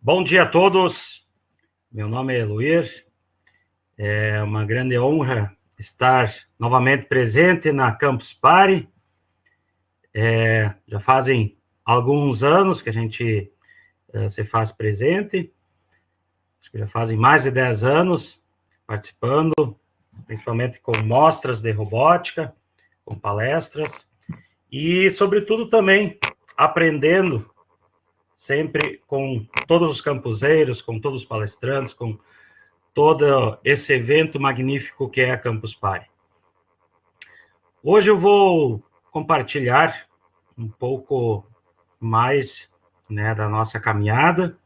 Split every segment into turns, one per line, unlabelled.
Bom dia a todos, meu nome é Luir, é uma grande honra estar novamente presente na Campus Party. Já fazem alguns anos que a gente se faz presente, acho que já fazem mais de 10 anos participando, principalmente com mostras de robótica, com palestras, e sobretudo também aprendendo sempre com todos os campuseiros, com todos os palestrantes, com todo esse evento magnífico que é a Campus Party. Hoje eu vou compartilhar um pouco mais, né, da nossa caminhada,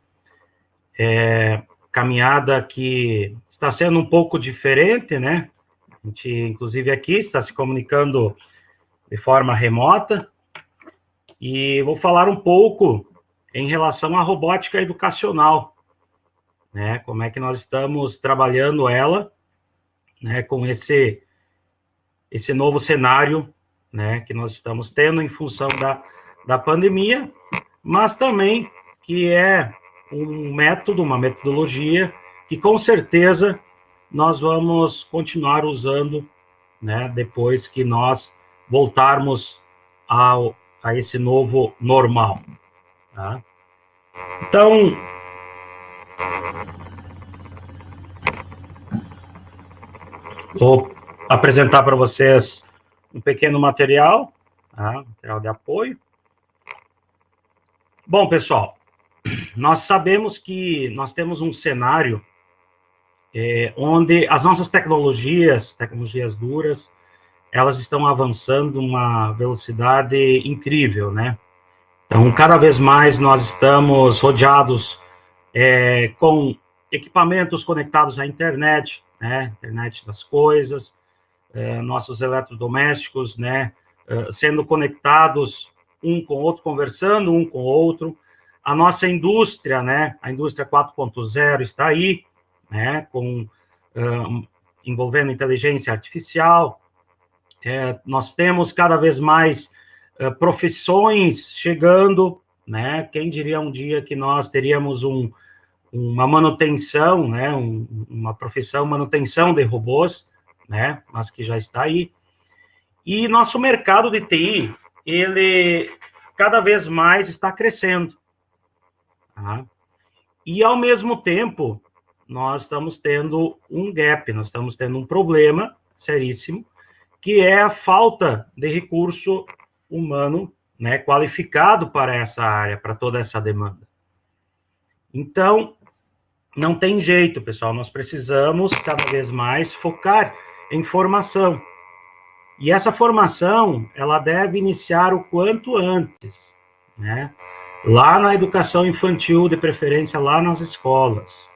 caminhada que está sendo um pouco diferente, né? A gente, inclusive, aqui está se comunicando de forma remota, e vou falar um pouco em relação à robótica educacional, né? Como é que nós estamos trabalhando ela, né, com esse novo cenário, né, que nós estamos tendo em função da pandemia, mas também que é um método, uma metodologia que com certeza nós vamos continuar usando, né, depois que nós voltarmos a esse novo normal, tá? Então, vou apresentar para vocês um pequeno material, tá? Material de apoio. Bom, pessoal, nós sabemos que nós temos um cenário onde as nossas tecnologias duras, elas estão avançando uma velocidade incrível, né? Então, cada vez mais nós estamos rodeados com equipamentos conectados à internet, né? Internet das coisas, nossos eletrodomésticos, né? Sendo conectados um com o outro, conversando um com o outro. A nossa indústria, né? A indústria 4.0 está aí, né? Envolvendo inteligência artificial. Nós temos cada vez mais profissões chegando, né? Quem diria um dia que nós teríamos uma manutenção, né? Uma profissão manutenção de robôs, né? Mas que já está aí. E nosso mercado de TI, ele cada vez mais está crescendo, tá? E ao mesmo tempo, nós estamos tendo um gap, nós estamos tendo um problema seríssimo, que é a falta de recurso humano, né, qualificado para essa área, para toda essa demanda. Então, não tem jeito, pessoal, nós precisamos cada vez mais focar em formação. E essa formação, ela deve iniciar o quanto antes, né? Lá na educação infantil, de preferência lá nas escolas.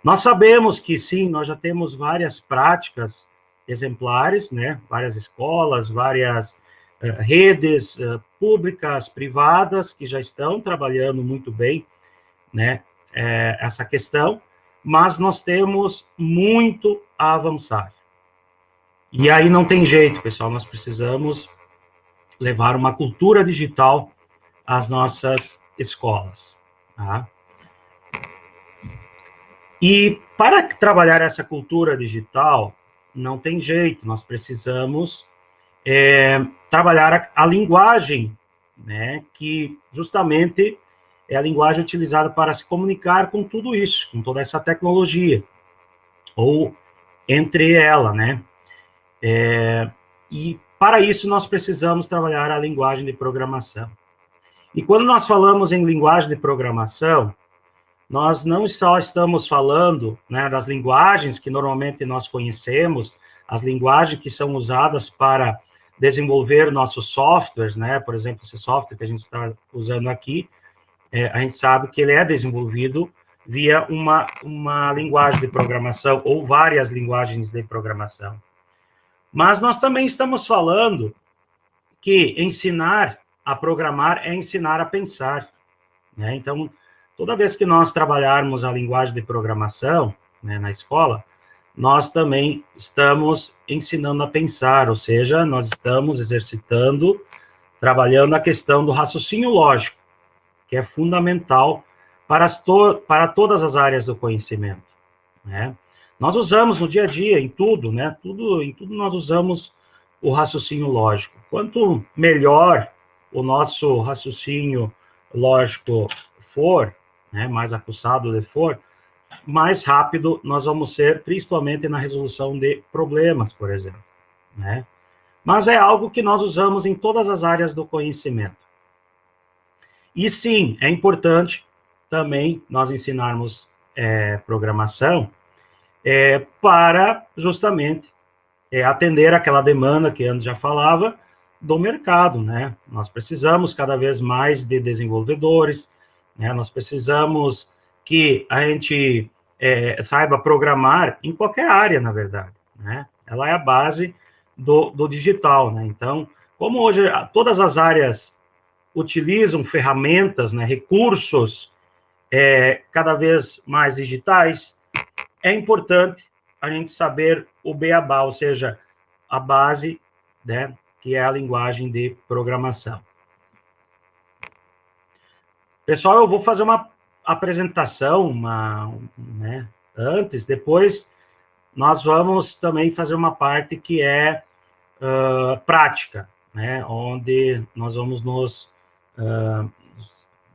Nós sabemos que, sim, nós já temos várias práticas exemplares, né? Várias escolas, várias redes públicas, privadas, que já estão trabalhando muito bem, né? Essa questão, mas nós temos muito a avançar. E aí não tem jeito, pessoal, nós precisamos levar uma cultura digital às nossas escolas, tá? E para trabalhar essa cultura digital, não tem jeito, nós precisamos trabalhar a linguagem, né, que justamente é a linguagem utilizada para se comunicar com tudo isso, com toda essa tecnologia, ou entre ela, né? E para isso nós precisamos trabalhar a linguagem de programação. E quando nós falamos em linguagem de programação, nós não só estamos falando, né, das linguagens que normalmente nós conhecemos, as linguagens que são usadas para desenvolver nossos softwares, né? Por exemplo, esse software que a gente está usando aqui, a gente sabe que ele é desenvolvido via uma linguagem de programação ou várias linguagens de programação. Mas nós também estamos falando que ensinar a programar é ensinar a pensar, né? Então, toda vez que nós trabalharmos a linguagem de programação, né, na escola, nós também estamos ensinando a pensar, ou seja, nós estamos exercitando, trabalhando a questão do raciocínio lógico, que é fundamental para todas as áreas do conhecimento, né? Nós usamos no dia a dia, em tudo, né? Em tudo nós usamos o raciocínio lógico. Quanto melhor o nosso raciocínio lógico for, né, mais aguçado ele for, mais rápido nós vamos ser, principalmente na resolução de problemas, por exemplo, né? Mas é algo que nós usamos em todas as áreas do conhecimento. E sim, é importante também nós ensinarmos programação para justamente atender aquela demanda que antes já falava do mercado, né? Nós precisamos cada vez mais de desenvolvedores, né? Nós precisamos que a gente saiba programar em qualquer área, na verdade, né? Ela é a base do digital, né? Então, como hoje todas as áreas utilizam ferramentas, né, recursos cada vez mais digitais, é importante a gente saber o beabá, ou seja, a base, né, que é a linguagem de programação. Pessoal, eu vou fazer uma apresentação, né, antes, depois nós vamos também fazer uma parte que é prática, né, onde nós vamos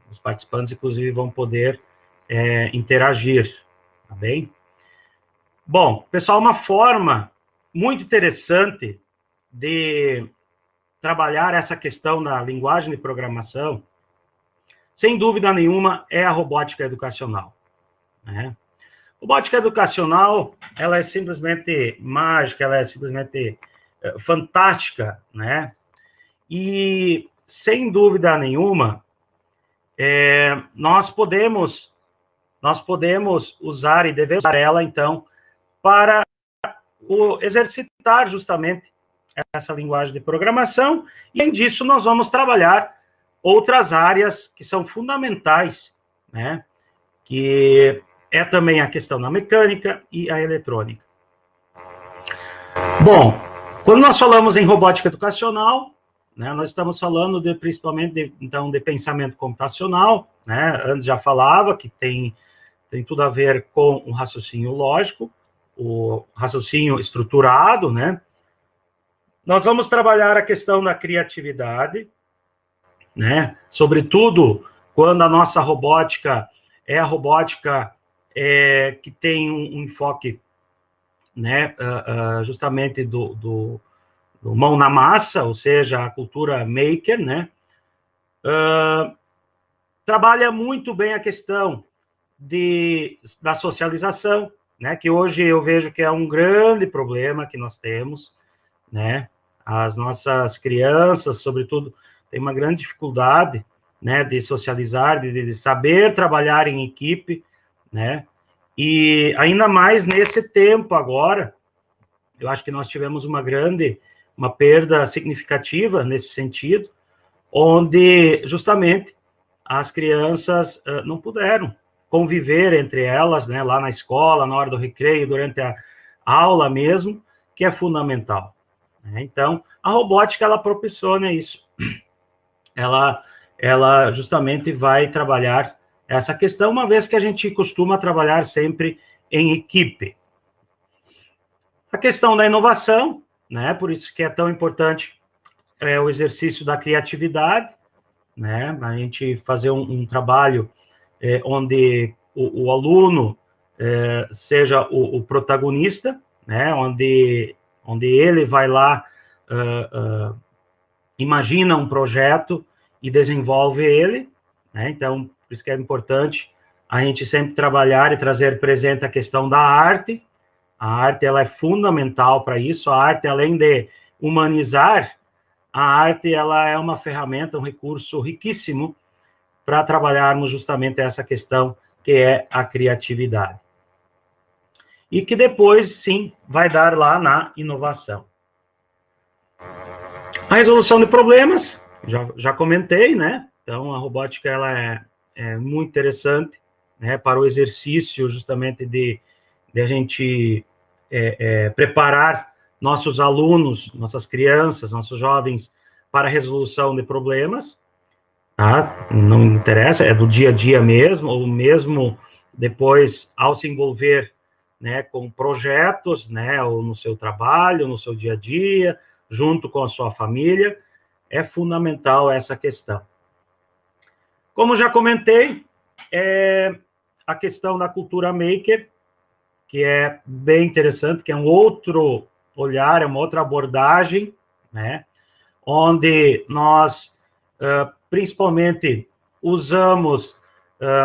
os participantes, inclusive, vão poder interagir, tá bem? Bom, pessoal, uma forma muito interessante de trabalhar essa questão da linguagem de programação, sem dúvida nenhuma, é a robótica educacional, né? Robótica educacional, ela é simplesmente mágica, ela é simplesmente fantástica, né? E, sem dúvida nenhuma, nós podemos usar e devemos usar ela, então, para exercitar justamente essa linguagem de programação, e, além disso, nós vamos trabalhar outras áreas que são fundamentais, né? Que é também a questão da mecânica e a eletrônica. Bom, quando nós falamos em robótica educacional, né, nós estamos falando principalmente de pensamento computacional, né? Antes já falava que tem tudo a ver com o raciocínio lógico, o raciocínio estruturado, né? Nós vamos trabalhar a questão da criatividade, né? Sobretudo quando a nossa robótica é a robótica que tem um enfoque, né, justamente do mão na massa, ou seja, a cultura maker, né? Trabalha muito bem a questão da socialização, né? Que hoje eu vejo que é um grande problema que nós temos, né? As nossas crianças, sobretudo, têm uma grande dificuldade, né, de socializar, de saber trabalhar em equipe, né? E ainda mais nesse tempo agora, eu acho que nós tivemos uma perda significativa nesse sentido, onde justamente as crianças não puderam conviver entre elas, né, lá na escola, na hora do recreio, durante a aula mesmo, que é fundamental. Então, a robótica, ela proporciona isso. Ela justamente vai trabalhar essa questão, uma vez que a gente costuma trabalhar sempre em equipe. A questão da inovação, né, por isso que é tão importante o exercício da criatividade, né, a gente fazer um trabalho onde o aluno seja o protagonista, né, onde ele vai lá, imagina um projeto e desenvolve ele, né? Então, por isso que é importante a gente sempre trabalhar e trazer presente a questão da arte. A arte, ela é fundamental para isso. A arte, além de humanizar, a arte, ela é uma ferramenta, um recurso riquíssimo para trabalharmos justamente essa questão que é a criatividade. E que depois, sim, vai dar lá na inovação. A resolução de problemas, já comentei, né? Então, a robótica, ela é muito interessante, né, para o exercício justamente de a gente preparar nossos alunos, nossas crianças, nossos jovens para a resolução de problemas. tá? Não interessa, é do dia a dia mesmo, ou mesmo depois, ao se envolver, né, com projetos, né, ou no seu trabalho, no seu dia a dia, junto com a sua família, é fundamental essa questão. Como já comentei, a questão da cultura maker, que é bem interessante, que é um outro olhar, é uma outra abordagem, né, onde nós, principalmente, usamos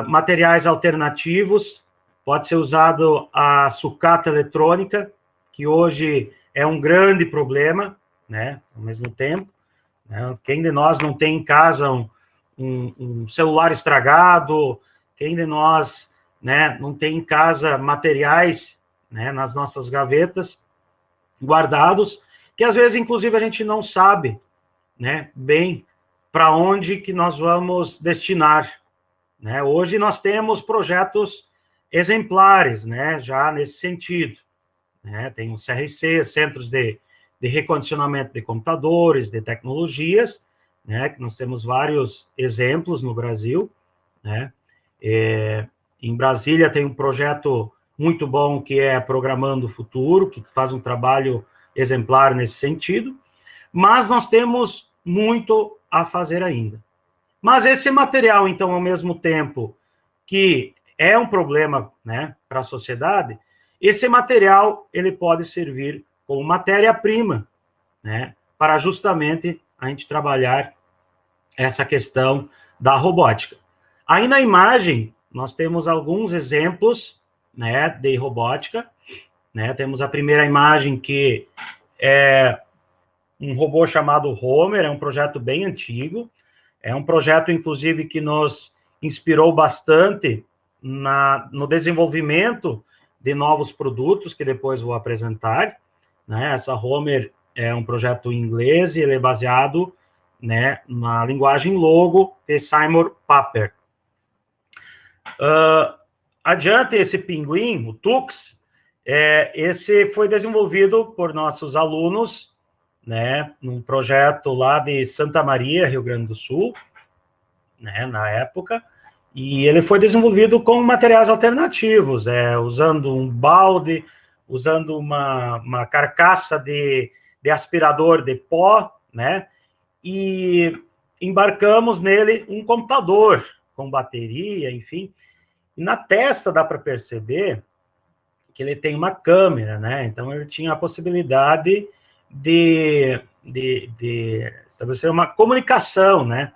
materiais alternativos. Pode ser usado a sucata eletrônica, que hoje é um grande problema, né, ao mesmo tempo. Né? Quem de nós não tem em casa um celular estragado? Quem de nós, né, não tem em casa materiais, né, nas nossas gavetas guardados, que às vezes, inclusive, a gente não sabe, né, bem para onde que nós vamos destinar, né? Hoje nós temos projetos exemplares, né, já nesse sentido, né? Tem os CRC, Centros de Recondicionamento de Computadores, de Tecnologias, né, que nós temos vários exemplos no Brasil, né? Em Brasília tem um projeto muito bom que é Programando o Futuro, que faz um trabalho exemplar nesse sentido, mas nós temos muito a fazer ainda. Mas esse material, então, ao mesmo tempo que é um problema, né, para a sociedade, esse material ele pode servir como matéria-prima, né, para justamente a gente trabalhar essa questão da robótica. Aí na imagem nós temos alguns exemplos, né, de robótica, né? Temos a primeira imagem que é um robô chamado Homer, é um projeto bem antigo, é um projeto, inclusive, que nos inspirou bastante no desenvolvimento de novos produtos, que depois vou apresentar, né? Essa Homer é um projeto em inglês e ele é baseado, né, na linguagem Logo de Simon Papert. Adiante, esse pinguim, o Tux, esse foi desenvolvido por nossos alunos, né, num projeto lá de Santa Maria, Rio Grande do Sul, né, na época, e ele foi desenvolvido com materiais alternativos, usando um balde, usando uma carcaça de aspirador de pó, né, e embarcamos nele um computador com bateria, enfim. E na testa dá para perceber que ele tem uma câmera, né? Então ele tinha a possibilidade de estabelecer uma comunicação, né?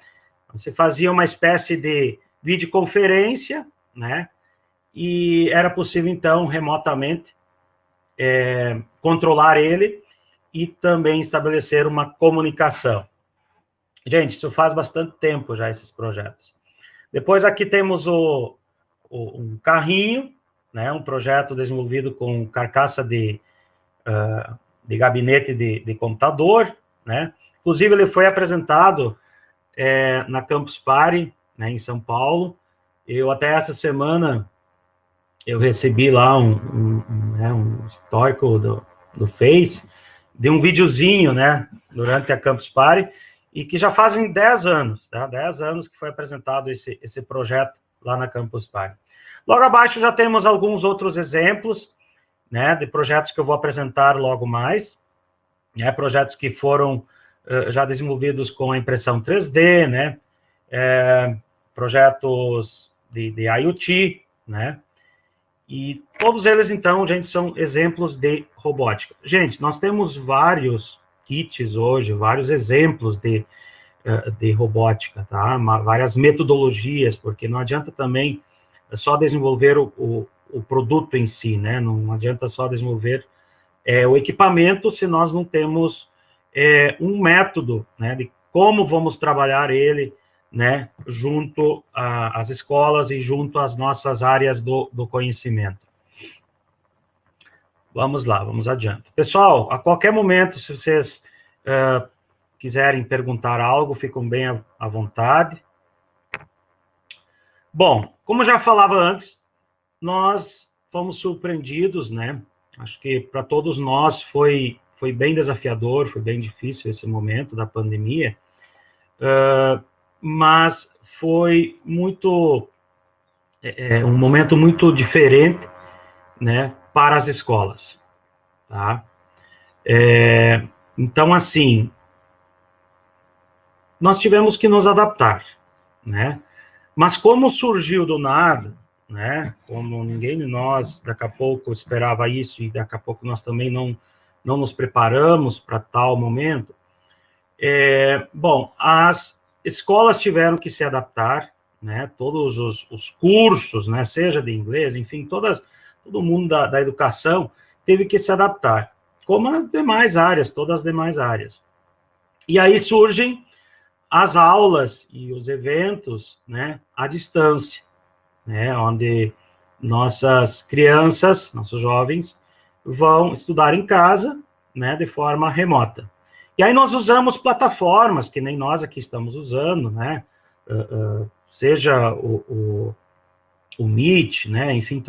Você fazia uma espécie de videoconferência, né? E era possível, então, remotamente, controlar ele e também estabelecer uma comunicação. Gente, isso faz bastante tempo já, esses projetos. Depois aqui temos um carrinho, né, um projeto desenvolvido com carcaça de gabinete de computador, né? Inclusive, ele foi apresentado na Campus Party, né, em São Paulo. Eu, até essa semana, eu recebi lá um histórico do Face, de um videozinho, né, durante a Campus Party, e que já fazem 10 anos, tá? 10 anos que foi apresentado esse projeto lá na Campus Party. Logo abaixo já temos alguns outros exemplos, né, de projetos que eu vou apresentar logo mais, né, projetos que foram já desenvolvidos com a impressão 3D, né, projetos de IoT, né, e todos eles, então, gente, são exemplos de robótica. Gente, nós temos vários kits hoje, vários exemplos de robótica, tá? Várias metodologias, porque não adianta também só desenvolver o produto em si, né? Não adianta só desenvolver o equipamento se nós não temos um método, né, de como vamos trabalhar ele, né, junto às escolas e junto às nossas áreas do conhecimento. Vamos lá, vamos adiante. Pessoal, a qualquer momento, se vocês quiserem perguntar algo, ficam bem à vontade. Bom, como já falava antes, nós fomos surpreendidos, né? Acho que para todos nós foi bem desafiador, foi bem difícil esse momento da pandemia, mas foi um momento muito diferente, né, para as escolas, tá? Então, assim, nós tivemos que nos adaptar, né? Mas como surgiu do nada, né? Como ninguém de nós, daqui a pouco, esperava isso, e daqui a pouco nós também não nos preparamos para tal momento, bom, as escolas tiveram que se adaptar, né? Todos os cursos, né? Seja de inglês, enfim, todo mundo da educação teve que se adaptar, como as demais áreas, todas as demais áreas. E aí surgem as aulas e os eventos, né, à distância, né, onde nossas crianças, nossos jovens, vão estudar em casa, né, de forma remota. E aí nós usamos plataformas, que nem nós aqui estamos usando, né, seja o Meet, né, enfim,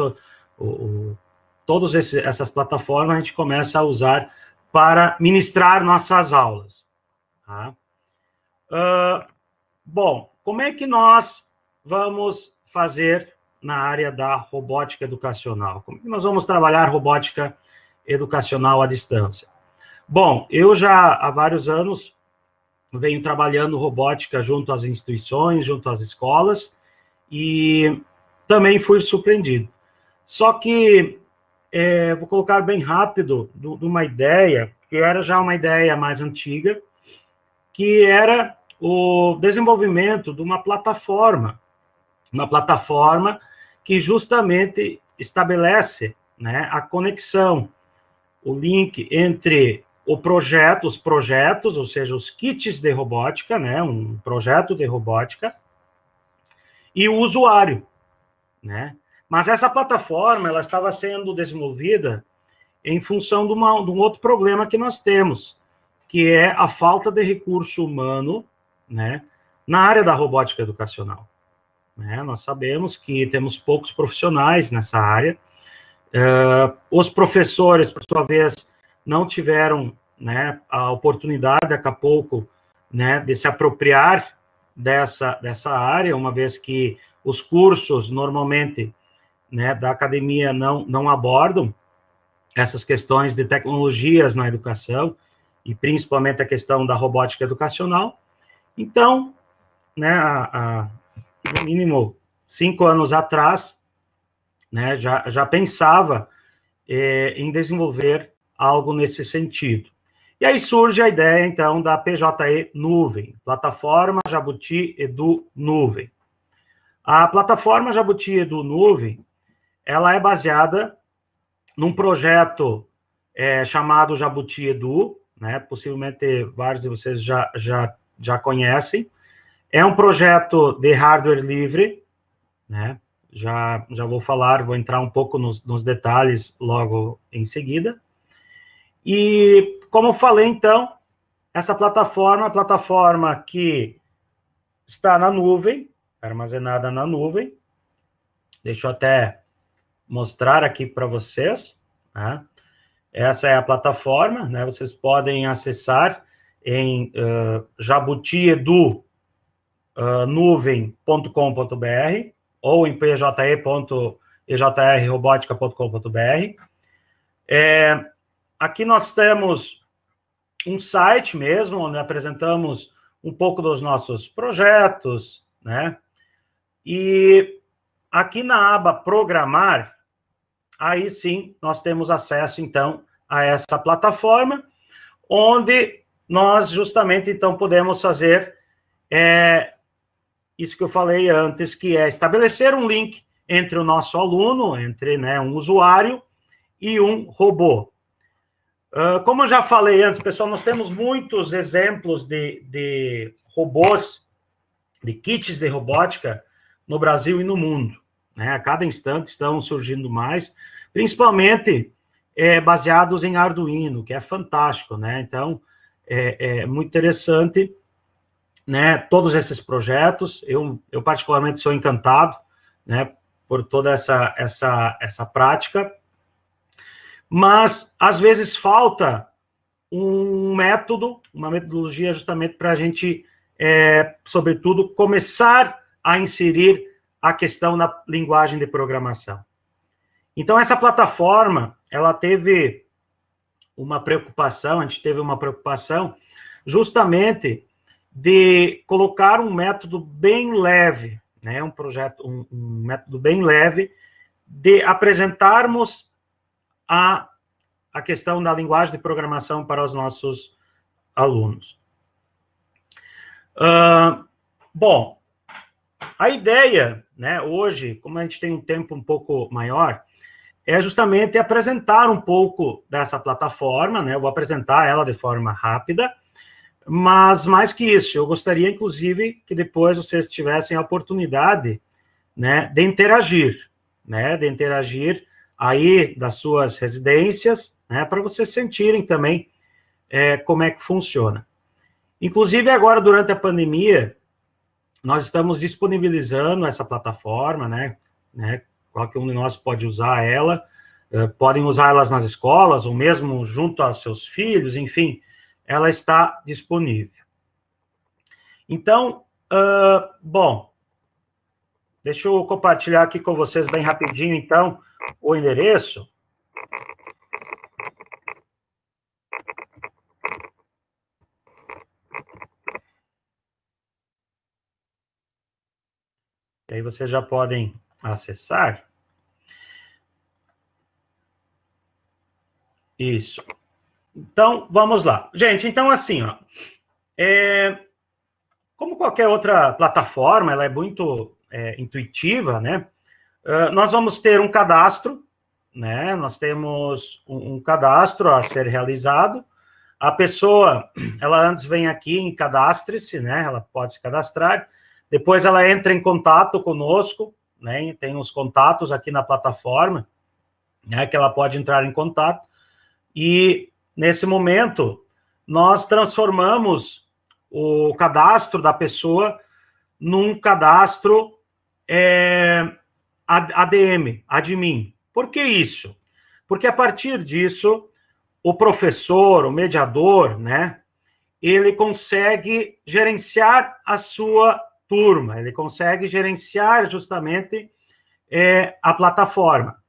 todas essas plataformas a gente começa a usar para ministrar nossas aulas, tá? Bom, como é que nós vamos fazer na área da robótica educacional? Como é que nós vamos trabalhar robótica educacional à distância? Bom, eu já há vários anos venho trabalhando robótica junto às instituições, junto às escolas, e também fui surpreendido. Só que, vou colocar bem rápido, de uma ideia, que era já uma ideia mais antiga, que era o desenvolvimento de uma plataforma que justamente estabelece, né, a conexão, o link entre os projetos, ou seja, os kits de robótica, né, um projeto de robótica, e o usuário, né? Mas essa plataforma, ela estava sendo desenvolvida em função de um outro problema que nós temos, que é a falta de recurso humano, né, na área da robótica educacional. Né? Nós sabemos que temos poucos profissionais nessa área. Os professores, por sua vez, não tiveram, né, a oportunidade, daqui a pouco, né, de se apropriar dessa área, uma vez que os cursos, normalmente, né, da academia não abordam essas questões de tecnologias na educação, e principalmente a questão da robótica educacional. Então, né, no mínimo 5 anos atrás, né, já pensava em desenvolver algo nesse sentido. E aí surge a ideia, então, da PJE Nuvem, Plataforma Jabuti Edu Nuvem. A plataforma Jabuti Edu Nuvem, ela é baseada num projeto chamado Jabuti Edu, né, possivelmente vários de vocês já conhecem. É um projeto de hardware livre, né, já vou entrar um pouco nos detalhes logo em seguida. E, como falei, então, essa plataforma, a plataforma que está na nuvem, armazenada na nuvem. Deixa eu até mostrar aqui para vocês, né? Essa é a plataforma, né? Vocês podem acessar em jabutiedunuvem.com.br ou em pje.ejrrobotica.com.br. Aqui nós temos um site mesmo, onde apresentamos um pouco dos nossos projetos, né? E aqui na aba Programar, aí sim nós temos acesso, então, a essa plataforma, onde nós justamente, então, podemos fazer isso que eu falei antes, que é estabelecer um link entre o nosso aluno, entre, né, um usuário e um robô. Como eu já falei antes, pessoal, nós temos muitos exemplos de robôs, de kits de robótica no Brasil e no mundo, né? A cada instante estão surgindo mais, principalmente baseados em Arduino, que é fantástico, né? Então, é muito interessante, né, todos esses projetos. Eu particularmente sou encantado, né, por toda essa prática, mas às vezes falta um método, uma metodologia justamente para a gente sobretudo, começar a inserir a questão da linguagem de programação. Então, essa plataforma, ela teve uma preocupação, a gente teve uma preocupação justamente de colocar um método bem leve, né, um método bem leve de apresentarmos a questão da linguagem de programação para os nossos alunos. Bom, a ideia, né, hoje, como a gente tem um tempo um pouco maior, é justamente apresentar um pouco dessa plataforma, né, eu vou apresentar ela de forma rápida, mas mais que isso, eu gostaria, inclusive, que depois vocês tivessem a oportunidade, né, de interagir aí das suas residências, né, para vocês sentirem também como é que funciona. Inclusive, agora, durante a pandemia, nós estamos disponibilizando essa plataforma, né, qualquer um de nós pode usar ela, podem usar elas nas escolas, ou mesmo junto aos seus filhos, enfim, ela está disponível. Então, bom, deixa eu compartilhar aqui com vocês bem rapidinho, então, o endereço. E aí vocês já podem acessar. Isso. Então, vamos lá. Gente, então assim, ó, como qualquer outra plataforma, ela é muito intuitiva, né? Nós vamos ter um cadastro, né? Nós temos um cadastro a ser realizado. A pessoa, ela antes vem aqui em cadastre-se, né? Ela pode se cadastrar. Depois ela entra em contato conosco, né? Tem os contatos aqui na plataforma, né? Que ela pode entrar em contato. E, nesse momento, nós transformamos o cadastro da pessoa num cadastro ADM, admin. Por que isso? Porque, a partir disso, o professor, o mediador, né, ele consegue gerenciar a sua turma, ele consegue gerenciar justamente a plataforma.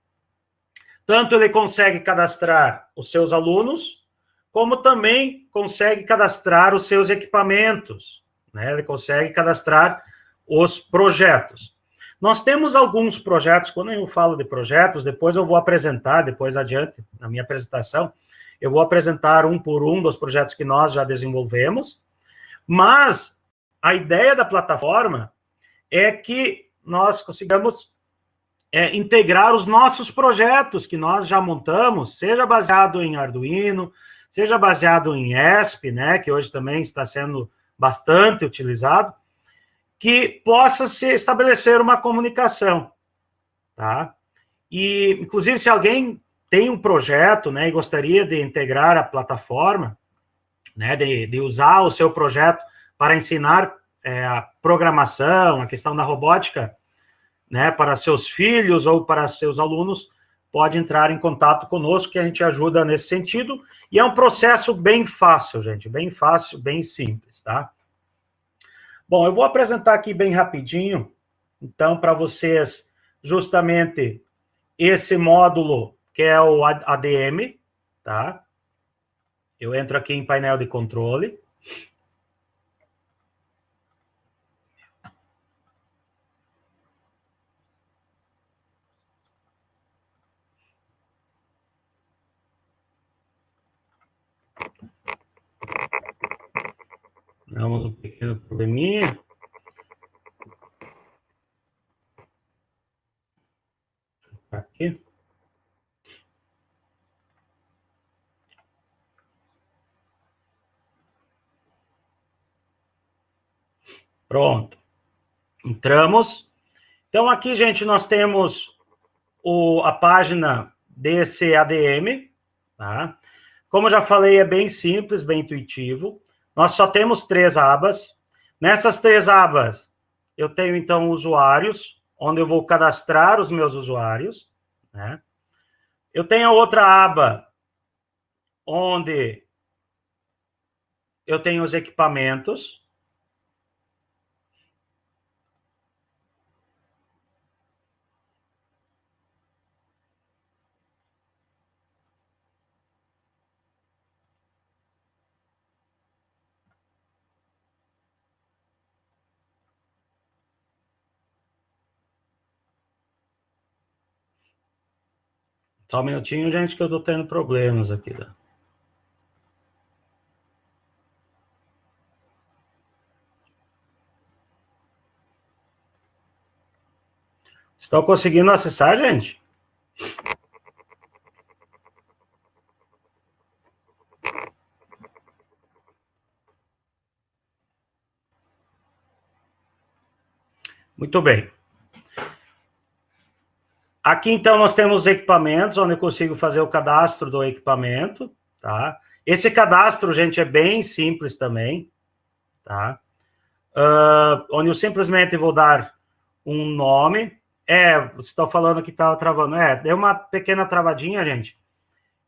Tanto ele consegue cadastrar os seus alunos, como também consegue cadastrar os seus equipamentos, né? Ele consegue cadastrar os projetos. Nós temos alguns projetos, quando eu falo de projetos, depois eu vou apresentar, depois adiante, na minha apresentação, eu vou apresentar um por um dos projetos que nós já desenvolvemos, mas a ideia da plataforma é que nós consigamos integrar os nossos projetos que nós já montamos, seja baseado em Arduino, seja baseado em ESP, né, que hoje também está sendo bastante utilizado, que possa se estabelecer uma comunicação, tá? E, inclusive, se alguém tem um projeto, né, e gostaria de integrar a plataforma, né, de usar o seu projeto para ensinar a programação, a questão da robótica, né, para seus filhos ou para seus alunos, pode entrar em contato conosco, que a gente ajuda nesse sentido, e é um processo bem fácil, gente, bem fácil, bem simples, tá? Bom, eu vou apresentar aqui bem rapidinho, então, para vocês, justamente, esse módulo, que é o ADM, tá? Eu entro aqui em painel de controle. Damos um pequeno probleminha. Aqui. Pronto. Entramos. Então, aqui, gente, nós temos a página desse ADM, tá? Como eu já falei, é bem simples, bem intuitivo. Nós só temos 3 abas. Nessas 3 abas, eu tenho, então, usuários, onde eu vou cadastrar os meus usuários, né? Eu tenho a outra aba, onde eu tenho os equipamentos, Só um minutinho, gente, que eu tô tendo problemas aqui. Tá? Estão conseguindo acessar, gente? Muito bem. Aqui, então, nós temos equipamentos, onde eu consigo fazer o cadastro do equipamento, tá? Esse cadastro, gente, é bem simples também, tá? Onde eu simplesmente vou dar um nome. Você está falando que estava travando. Deu uma pequena travadinha, gente.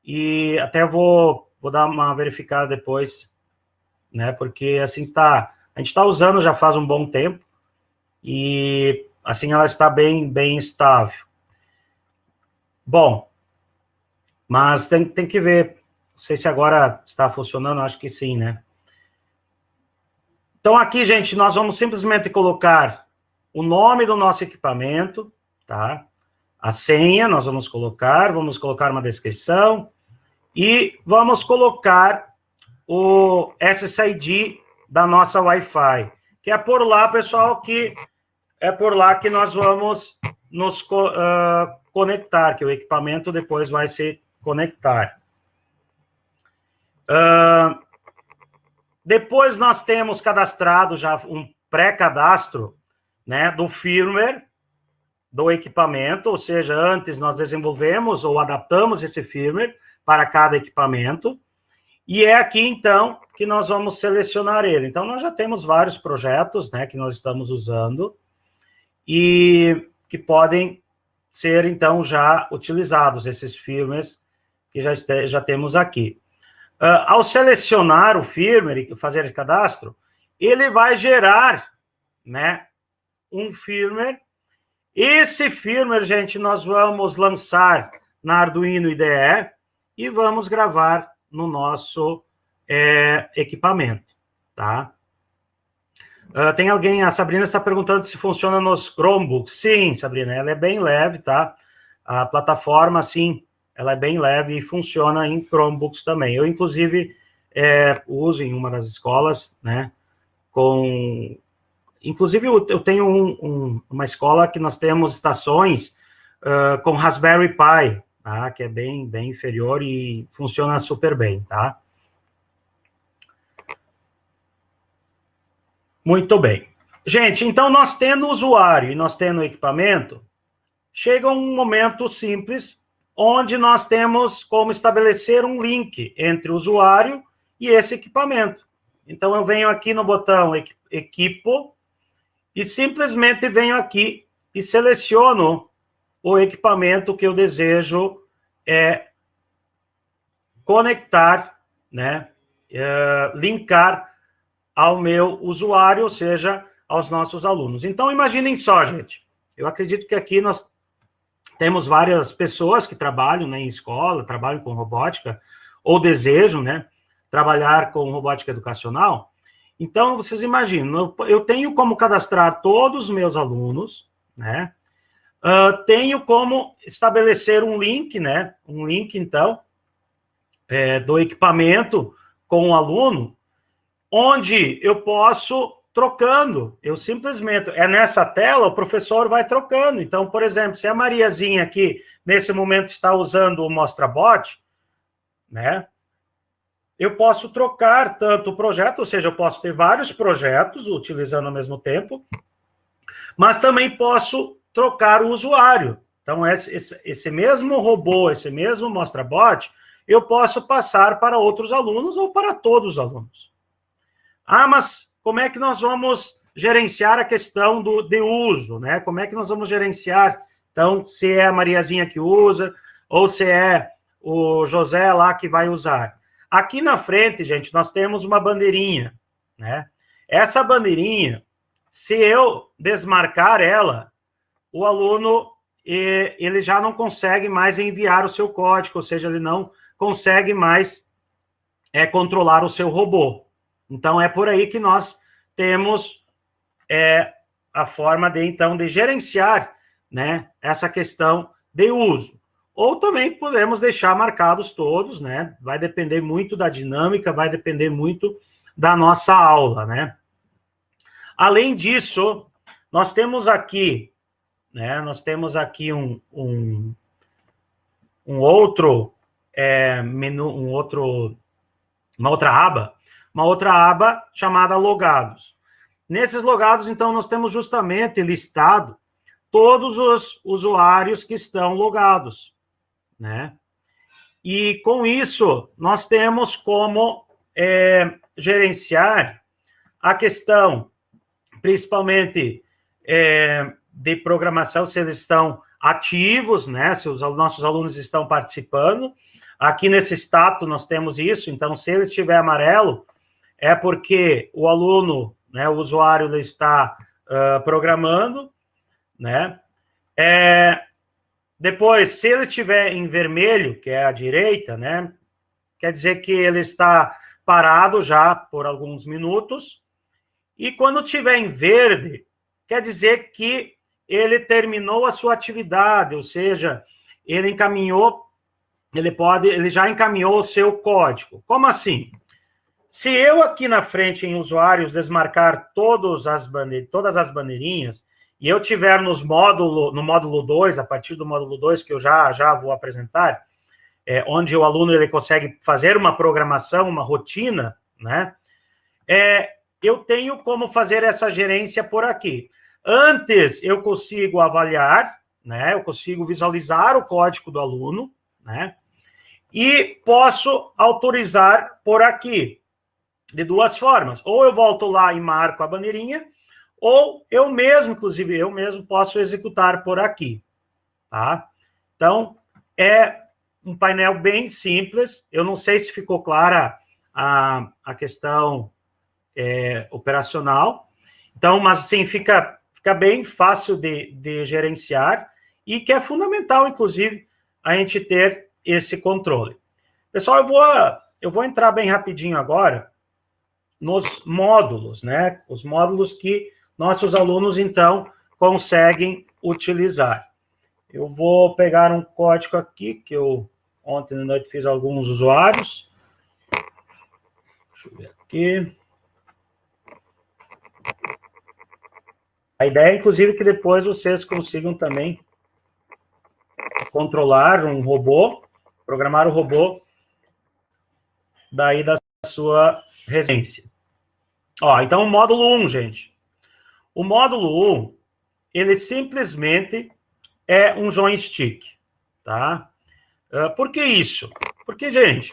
E até vou dar uma verificada depois, né? Porque assim está. A gente está usando já faz um bom tempo. E assim ela está bem estável. Bom, mas tem que ver. Não sei se agora está funcionando, acho que sim, né? Então, aqui, gente, nós vamos simplesmente colocar o nome do nosso equipamento, tá? A senha, nós vamos colocar uma descrição e vamos colocar o SSID da nossa Wi-Fi, que é por lá, pessoal, que é por lá que nós vamos nos conectar, que o equipamento depois vai se conectar. Depois nós temos cadastrado já um pré-cadastro, né, do firmware do equipamento, ou seja, antes nós desenvolvemos ou adaptamos esse firmware para cada equipamento, e é aqui, então, que nós vamos selecionar ele. Então, nós já temos vários projetos, né, que nós estamos usando, e que podem ser, então, já utilizados, esses firmwares que já temos aqui. Ao selecionar o firmware e fazer o cadastro, ele vai gerar, né, um firmware. Esse firmware, gente, nós vamos lançar na Arduino IDE e vamos gravar no nosso equipamento, tá? Tem alguém, a Sabrina está perguntando se funciona nos Chromebooks. Sim, Sabrina, ela é bem leve, tá? A plataforma, sim, ela é bem leve e funciona em Chromebooks também. Eu, inclusive, uso em uma das escolas, né? Inclusive, eu tenho uma escola que nós temos estações com Raspberry Pi, tá? Que é bem inferior e funciona super bem, tá? Muito bem. Gente, então, nós tendo o usuário e nós tendo o equipamento, chega um momento simples onde nós temos como estabelecer um link entre o usuário e esse equipamento. Então, eu venho aqui no botão Equipo e simplesmente venho aqui e seleciono o equipamento que eu desejo conectar, né, linkar ao meu usuário, ou seja, aos nossos alunos. Então, imaginem só, gente. Eu acredito que aqui nós temos várias pessoas que trabalham, né, em escola, trabalham com robótica, ou desejam, né, trabalhar com robótica educacional. Então, vocês imaginam, eu tenho como cadastrar todos os meus alunos, né, tenho como estabelecer um link, né, então, do equipamento com o aluno, onde eu posso trocando, eu simplesmente, nessa tela, o professor vai trocando. Então, por exemplo, se a Mariazinha aqui, nesse momento, está usando o MostraBot, né, eu posso trocar tanto o projeto, ou seja, eu posso ter vários projetos utilizando ao mesmo tempo, mas também posso trocar o usuário. Então, esse mesmo robô, esse mesmo MostraBot, eu posso passar para outros alunos ou para todos os alunos. Mas como é que nós vamos gerenciar a questão de uso, né? Como é que nós vamos gerenciar, então, se é a Mariazinha que usa, ou se é o José lá que vai usar. Aqui na frente, gente, nós temos uma bandeirinha, né? Essa bandeirinha, se eu desmarcar ela, o aluno, ele já não consegue mais enviar o seu código, ou seja, ele não consegue mais controlar o seu robô. Então, é por aí que nós temos a forma de gerenciar, né, essa questão de uso. ou também podemos deixar marcados todos, né? Vai depender muito da dinâmica, vai depender muito da nossa aula, né? Além disso, nós temos aqui, né? Nós temos aqui um outro menu, uma outra aba chamada logados. Nesses logados, então, nós temos justamente listado todos os usuários que estão logados, né? E com isso, nós temos como gerenciar a questão, principalmente de programação, se eles estão ativos, né? Se os nossos alunos estão participando. Aqui nesse status nós temos isso, então se ele estiver amarelo, é porque o aluno, né, o usuário, ele está programando, né? Depois, se ele estiver em vermelho, que é a direita, né, quer dizer que ele está parado já por alguns minutos, e quando estiver em verde, quer dizer que ele terminou a sua atividade, ou seja, ele encaminhou, ele já encaminhou o seu código. Como assim? Se eu aqui na frente em usuários desmarcar todas as bandeirinhas, e eu tiver no módulo 2, a partir do módulo 2, que eu já vou apresentar, onde o aluno ele consegue fazer uma programação, uma rotina, né? Eu tenho como fazer essa gerência por aqui. Antes, eu consigo avaliar, né? Eu consigo visualizar o código do aluno, né? E posso autorizar por aqui, de duas formas. Ou eu volto lá e marco a bandeirinha, ou eu mesmo, inclusive, eu mesmo posso executar por aqui, tá? Então, é um painel bem simples. Eu não sei se ficou clara a questão operacional. Então, mas assim, fica bem fácil de gerenciar e que é fundamental, inclusive, a gente ter esse controle. Pessoal, eu vou entrar bem rapidinho agora nos módulos, né? Os módulos que nossos alunos, então, conseguem utilizar. Eu vou pegar um código aqui, que eu ontem à noite fiz alguns usuários. Deixa eu ver aqui. A ideia, inclusive, é que depois vocês consigam também controlar um robô, programar o robô daí da sua residência. Ó, então, o módulo 1, gente. O módulo 1, ele simplesmente é um joystick, tá? Por que isso? Porque, gente,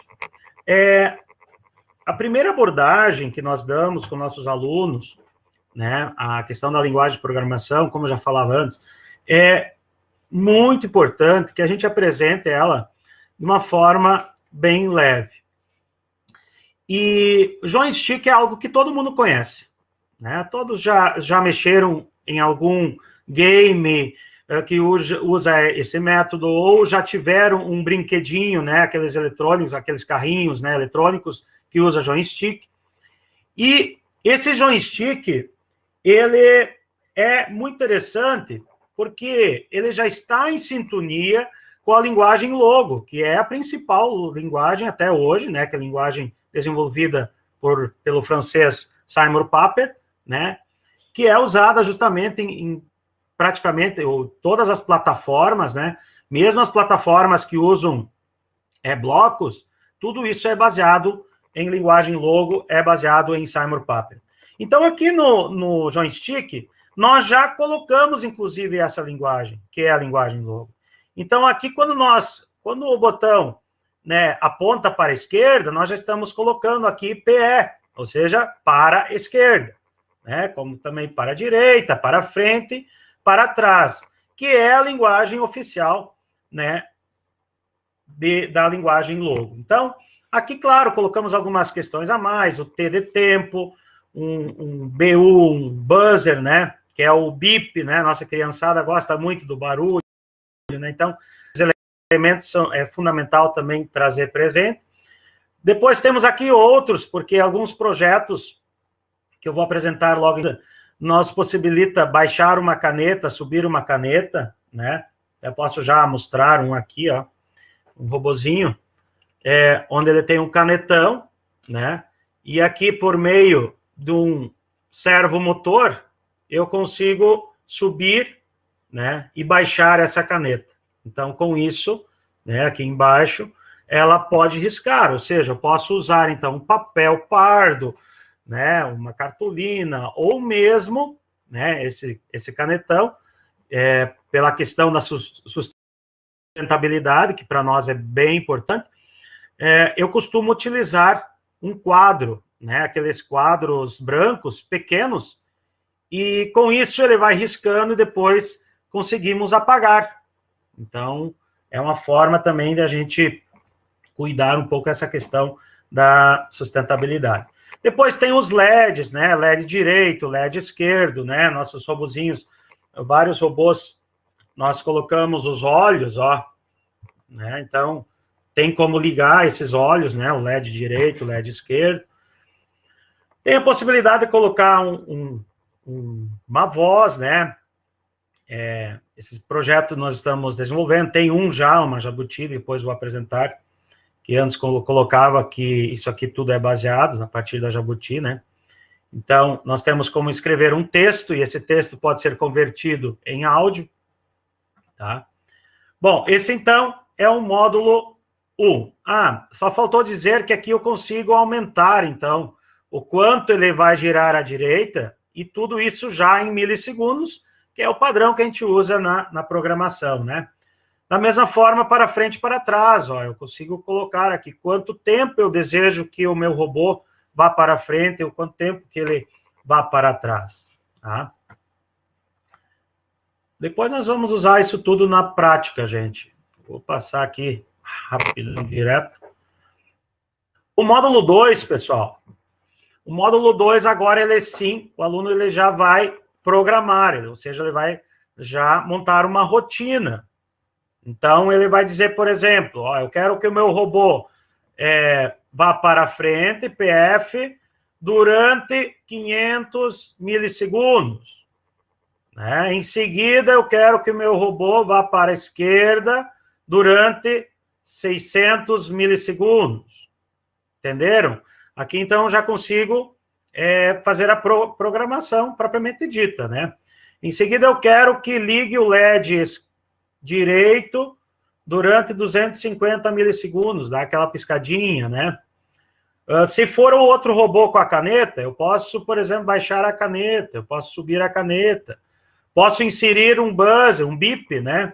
a primeira abordagem que nós damos com nossos alunos, né, a questão da linguagem de programação, como eu já falava antes, é muito importante que a gente apresente ela de uma forma bem leve. E joystick é algo que todo mundo conhece, né? Todos já mexeram em algum game que usa esse método, ou já tiveram um brinquedinho, né? Aqueles eletrônicos, aqueles carrinhos, né, eletrônicos que usa joystick. E esse joystick, ele é muito interessante porque ele já está em sintonia com a linguagem Logo, que é a principal linguagem até hoje, né? Que é a linguagem desenvolvida pelo francês Simon Paper, né, que é usada justamente em praticamente todas as plataformas, né, mesmo as plataformas que usam blocos, tudo isso é baseado em linguagem Logo, é baseado em Simon Paper. Então, aqui no joystick, nós já colocamos, inclusive, essa linguagem, que é a linguagem Logo. Então, aqui, quando o botão, né, aponta para a esquerda, nós já estamos colocando aqui PE, ou seja, para a esquerda, né, como também para a direita, para a frente, para trás, que é a linguagem oficial, né, da linguagem Logo. Então, aqui, claro, colocamos algumas questões a mais, o T de tempo, um BU, um buzzer, né, que é o bip, né, nossa criançada gosta muito do barulho, né, então, elementos é fundamental também trazer presente. Depois temos aqui outros, porque alguns projetos que eu vou apresentar logo nos possibilita baixar uma caneta, subir uma caneta, né? Eu posso já mostrar um aqui, ó. um robozinho, onde ele tem um canetão, né? E aqui, por meio de um servomotor, eu consigo subir, né, e baixar essa caneta. Então, com isso, né, aqui embaixo, ela pode riscar, ou seja, eu posso usar, então, um papel pardo, né, uma cartolina, ou mesmo, né, esse canetão, pela questão da sustentabilidade, que para nós é bem importante, eu costumo utilizar um quadro, né, aqueles quadros brancos, pequenos, e com isso ele vai riscando e depois conseguimos apagar. Então, é uma forma também de a gente cuidar um pouco essa questão da sustentabilidade. Depois tem os LEDs, né? LED direito, LED esquerdo, né? Nossos robozinhos, vários robôs, nós colocamos os olhos, ó, né? Então, tem como ligar esses olhos, né? O LED direito, o LED esquerdo. Tem a possibilidade de colocar uma voz, né? Esse projeto nós estamos desenvolvendo, tem uma Jabuti, depois vou apresentar, que antes colocava que isso aqui tudo é baseado a partir da Jabuti, né? Então, nós temos como escrever um texto, e esse texto pode ser convertido em áudio, tá? Bom, esse, então, é o módulo 1. Só faltou dizer que aqui eu consigo aumentar, então, o quanto ele vai girar à direita, e tudo isso já em milissegundos, que é o padrão que a gente usa na programação, né? Da mesma forma, para frente e para trás, ó, eu consigo colocar aqui quanto tempo eu desejo que o meu robô vá para frente e quanto tempo que ele vá para trás, tá? Depois nós vamos usar isso tudo na prática, gente. Vou passar aqui rápido, direto. O módulo 2, pessoal. O módulo 2, agora, ele sim, o aluno ele já vai programar, ou seja, ele vai já montar uma rotina. Então, ele vai dizer, por exemplo, ó, eu quero que o meu robô vá para frente, PF, durante 500 milissegundos. Né? Em seguida, eu quero que o meu robô vá para a esquerda durante 600 milissegundos. Entenderam? Aqui, então, eu já consigo fazer a programação propriamente dita, né? Em seguida, eu quero que ligue o LED direito durante 250 milissegundos, dá aquela piscadinha, né? Se for o outro robô com a caneta, eu posso, por exemplo, baixar a caneta, eu posso subir a caneta, posso inserir um buzzer, um bip, né?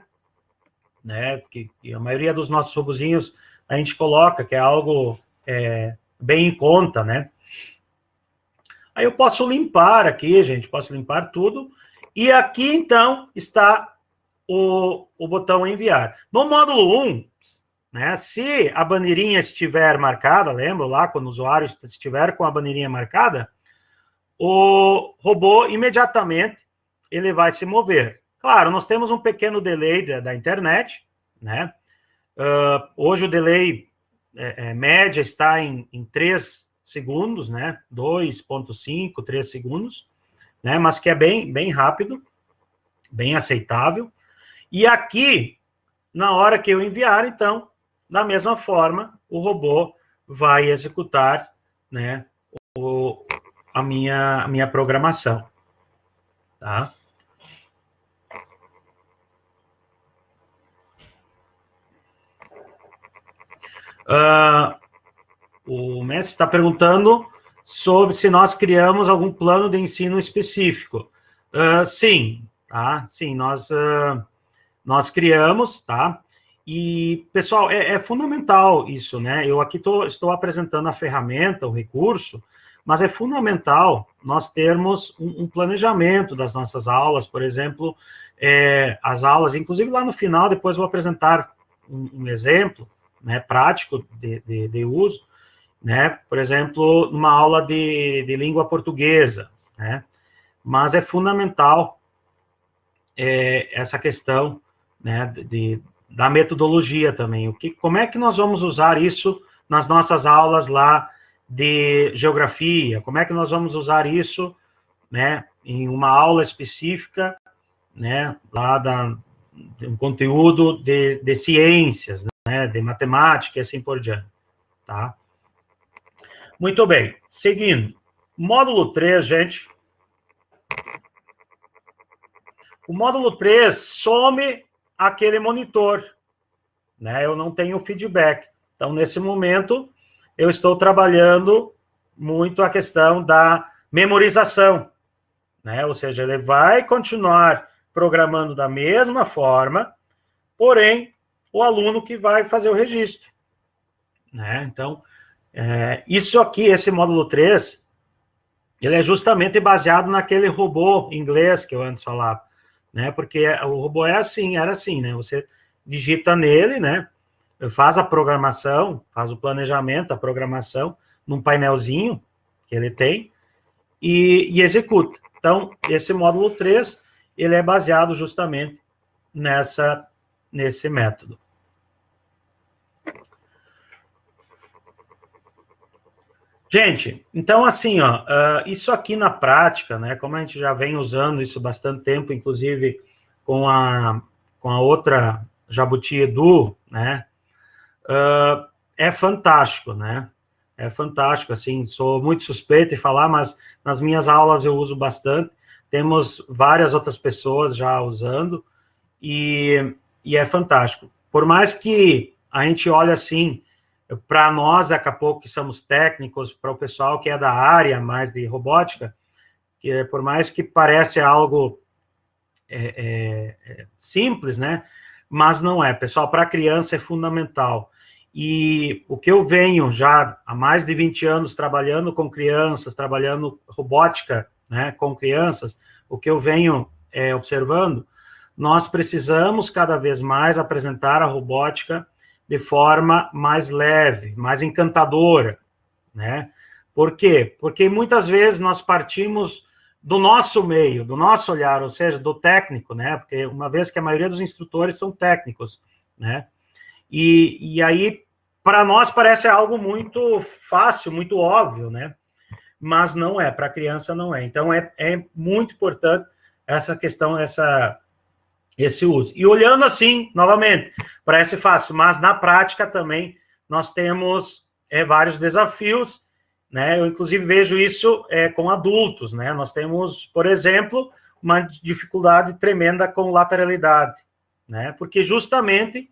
Que a maioria dos nossos robozinhos a gente coloca, que é algo bem em conta, né? Aí eu posso limpar aqui, gente, posso limpar tudo, e aqui, então, está o botão enviar. No módulo 1, né, se a bandeirinha estiver marcada, lembra lá, quando o usuário estiver com a bandeirinha marcada, o robô, imediatamente, ele vai se mover. Claro, nós temos um pequeno delay da internet, né? Hoje o delay média está em 3 segundos, né? 2,5, 3 segundos, né? Mas que é bem rápido, bem aceitável. E aqui, na hora que eu enviar, então, da mesma forma, o robô vai executar, né, a minha programação, tá? O mestre está perguntando sobre se nós criamos algum plano de ensino específico. Sim, tá? Sim, nós criamos, tá? E, pessoal, é fundamental isso, né? Eu aqui estou apresentando a ferramenta, o recurso, mas é fundamental nós termos um planejamento das nossas aulas, por exemplo, as aulas, inclusive lá no final, depois vou apresentar um exemplo, né, prático de uso, né? Por exemplo, numa aula de língua portuguesa, né? Mas é fundamental essa questão, né, da metodologia também. Como é que nós vamos usar isso nas nossas aulas lá de geografia? Como é que nós vamos usar isso, né, em uma aula específica, né, lá de um conteúdo de ciências, né, de matemática e assim por diante, tá? Muito bem, seguindo. Módulo 3, gente. O módulo 3 some aquele monitor, né? Eu não tenho feedback. Então, nesse momento, eu estou trabalhando muito a questão da memorização, né? Ou seja, ele vai continuar programando da mesma forma, porém, o aluno que vai fazer o registro, né? Então, isso aqui, esse módulo 3, ele é justamente baseado naquele robô inglês que eu antes falava, né? Porque o robô era assim, né? Você digita nele, né? Faz a programação, faz o planejamento, a programação, num painelzinho que ele tem, e executa. Então, esse módulo 3, ele é baseado justamente nesse método. Gente, então assim, ó, isso aqui na prática, né, como a gente já vem usando isso bastante tempo, inclusive com a outra Jabuti Edu, né, é fantástico, né, é fantástico, assim, sou muito suspeito em falar, mas nas minhas aulas eu uso bastante, temos várias outras pessoas já usando, e é fantástico. Por mais que a gente olhe assim, para nós, daqui a pouco, que somos técnicos, para o pessoal que é da área mais de robótica, que por mais que pareça algo simples, né? Mas não é. Pessoal, para a criança é fundamental. E o que eu venho já há mais de 20 anos trabalhando com crianças, trabalhando robótica, né, com crianças, o que eu venho observando, nós precisamos cada vez mais apresentar a robótica de forma mais leve, mais encantadora, né? Por quê? Porque muitas vezes nós partimos do nosso meio, do nosso olhar, ou seja, do técnico, né? Porque uma vez que a maioria dos instrutores são técnicos, né? E aí, para nós parece algo muito fácil, muito óbvio, né? Mas não é, para a criança não é. Então, é muito importante essa questão, esse uso. E olhando assim, novamente, parece fácil, mas na prática também nós temos vários desafios, né? Eu, inclusive, vejo isso com adultos, né? Nós temos, por exemplo, uma dificuldade tremenda com lateralidade, né? Porque justamente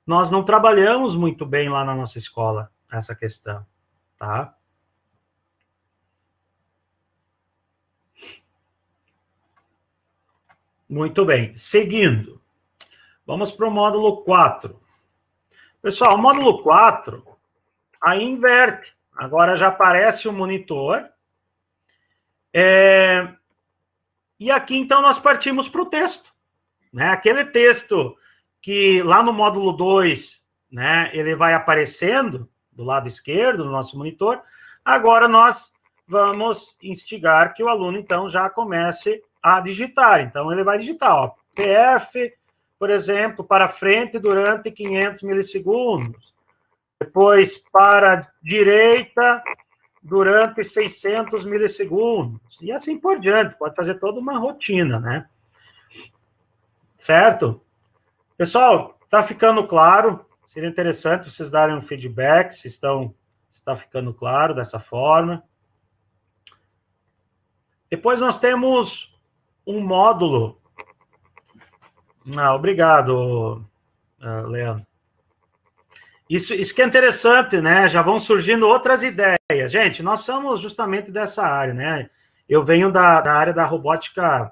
nós não trabalhamos muito bem lá na nossa escola essa questão, tá? Muito bem. Seguindo, vamos para o módulo 4. Pessoal, o módulo 4, aí inverte. Agora já aparece o monitor. E aqui, então, nós partimos para o texto, né? Aquele texto que lá no módulo 2, né, ele vai aparecendo do lado esquerdo do nosso monitor. Agora nós vamos instigar que o aluno, então, já comece a digitar. Então, ele vai digitar, ó, PF, por exemplo, para frente durante 500 milissegundos. Depois, para a direita durante 600 milissegundos. E assim por diante. Pode fazer toda uma rotina, né? Certo? Pessoal, está ficando claro? Seria interessante vocês darem um feedback se está ficando claro dessa forma. Depois nós temos um módulo. Obrigado, Leandro. Isso que é interessante, né? Já vão surgindo outras ideias. Gente, nós somos justamente dessa área, né? Eu venho da área da robótica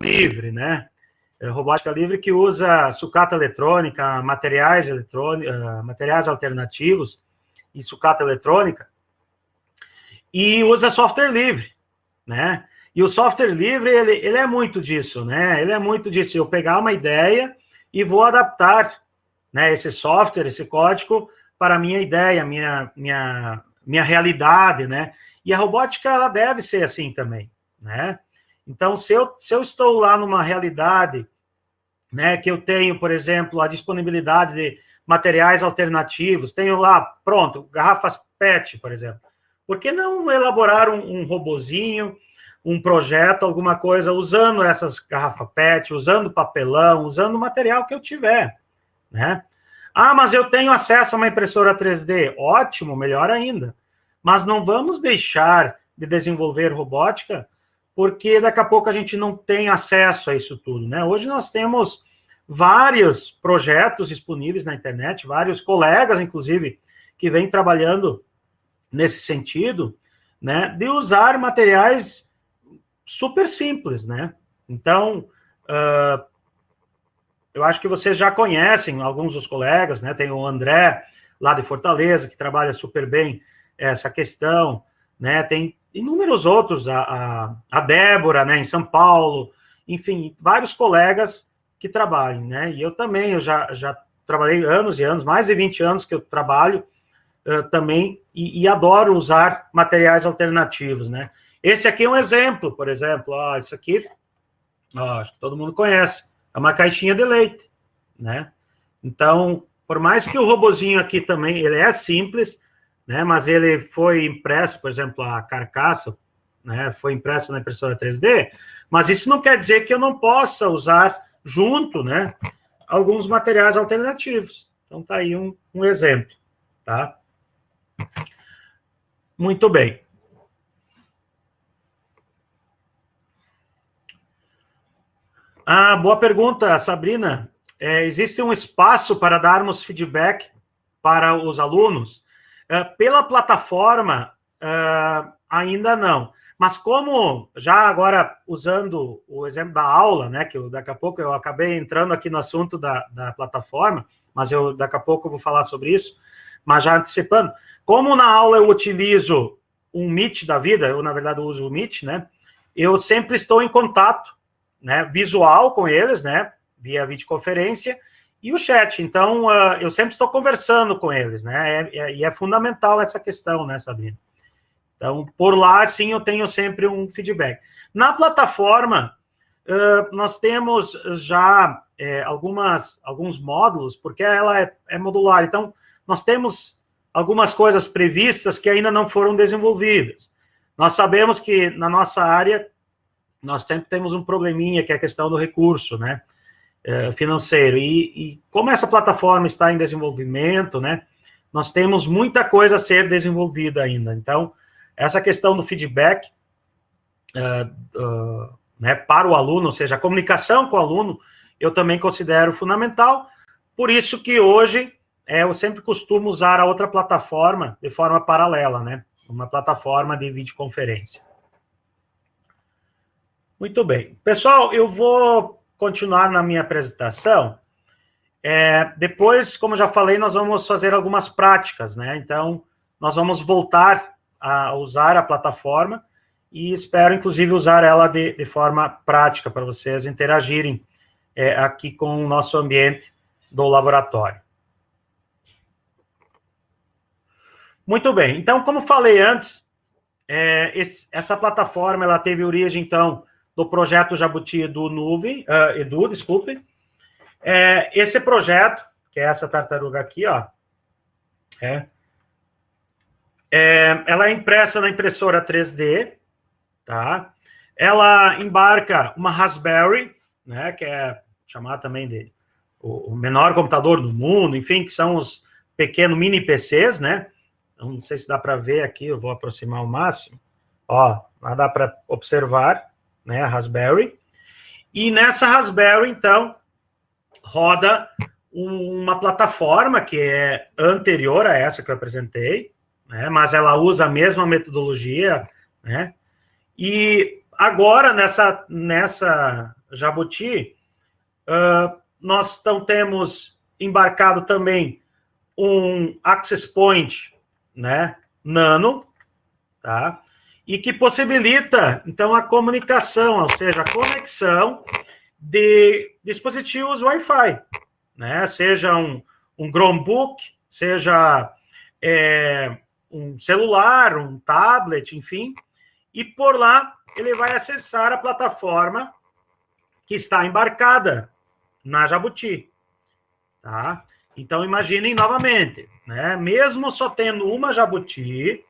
livre, né? Robótica livre que usa sucata eletrônica, materiais alternativos e sucata eletrônica, e usa software livre, né? E o software livre, ele é muito disso, né? Ele é muito disso. Eu pegar uma ideia e vou adaptar, né, esse software, esse código, para a minha ideia, minha realidade, né? E a robótica, ela deve ser assim também, né? Então, se eu estou lá numa realidade, né, que eu tenho, por exemplo, a disponibilidade de materiais alternativos, tenho lá, pronto, garrafas PET, por exemplo. Por que não elaborar um robozinho, um projeto, alguma coisa, usando essas garrafas PET, usando papelão, usando o material que eu tiver, né? Ah, mas eu tenho acesso a uma impressora 3D. Ótimo, melhor ainda. Mas não vamos deixar de desenvolver robótica, porque daqui a pouco a gente não tem acesso a isso tudo, né? Hoje nós temos vários projetos disponíveis na internet, vários colegas, inclusive, que vêm trabalhando nesse sentido, né, de usar materiais super simples, né? Então, eu acho que vocês já conhecem alguns dos colegas, né? Tem o André, lá de Fortaleza, que trabalha super bem essa questão, né? Tem inúmeros outros, a Débora, né, em São Paulo, enfim, vários colegas que trabalham, né? E eu também, eu já trabalhei anos e anos, mais de 20 anos que eu trabalho também, e adoro usar materiais alternativos, né? Esse aqui é um exemplo, por exemplo, isso aqui, acho que todo mundo conhece, é uma caixinha de leite, né? Então, por mais que o robozinho aqui também, ele é simples, né? Mas ele foi impresso, por exemplo, a carcaça, né? Foi impressa na impressora 3D, mas isso não quer dizer que eu não possa usar junto, né? Alguns materiais alternativos. Então, tá aí um exemplo, tá? Muito bem. Boa pergunta, Sabrina. Existe um espaço para darmos feedback para os alunos? Pela plataforma, ainda não. Mas como, já agora usando o exemplo da aula, né, que daqui a pouco eu acabei entrando aqui no assunto da plataforma, mas daqui a pouco eu vou falar sobre isso, mas já antecipando, como na aula eu utilizo um Meet da vida, eu na verdade uso o Meet, né, eu sempre estou em contato, né, visual com eles, né, via videoconferência, e o chat. Então, eu sempre estou conversando com eles, né, e é fundamental essa questão, né, Sabrina? Então, por lá, sim, eu tenho sempre um feedback. Na plataforma, nós temos já alguns módulos, porque ela é modular. Então, nós temos algumas coisas previstas que ainda não foram desenvolvidas. Nós sabemos que na nossa área, nós sempre temos um probleminha, que é a questão do recurso, né, financeiro. E como essa plataforma está em desenvolvimento, né, nós temos muita coisa a ser desenvolvida ainda. Então, essa questão do feedback né, para o aluno, ou seja, a comunicação com o aluno, eu também considero fundamental. Por isso que hoje eu sempre costumo usar a outra plataforma de forma paralela, né, uma plataforma de videoconferência. Muito bem. Pessoal, eu vou continuar na minha apresentação. Depois, como já falei, nós vamos fazer algumas práticas, né? Então, nós vamos voltar a usar a plataforma e espero, inclusive, usar ela de forma prática para vocês interagirem aqui com o nosso ambiente do laboratório. Muito bem. Então, como falei antes, essa plataforma ela teve origem, então, do projeto Jabuti Edu, desculpe. Esse projeto, que é essa tartaruga aqui, ó, ela é impressa na impressora 3D, tá? Ela embarca uma Raspberry, né, que é chamada também de o menor computador do mundo, enfim, que são os pequenos mini PCs, né? Não sei se dá para ver aqui, eu vou aproximar ao máximo. Ó, lá dá para observar, né, a Raspberry. E nessa Raspberry, então, roda uma plataforma que é anterior a essa que eu apresentei, né, mas ela usa a mesma metodologia, né? E agora, nessa Jabuti, nós temos embarcado também um Access Point, né, Nano, tá? E que possibilita, então, a comunicação, ou seja, a conexão de dispositivos Wi-Fi, né? Seja um Chromebook, seja um celular, um tablet, enfim, e por lá ele vai acessar a plataforma que está embarcada na Jabuti, tá? Então, imaginem novamente, né? Mesmo só tendo uma Jabuti,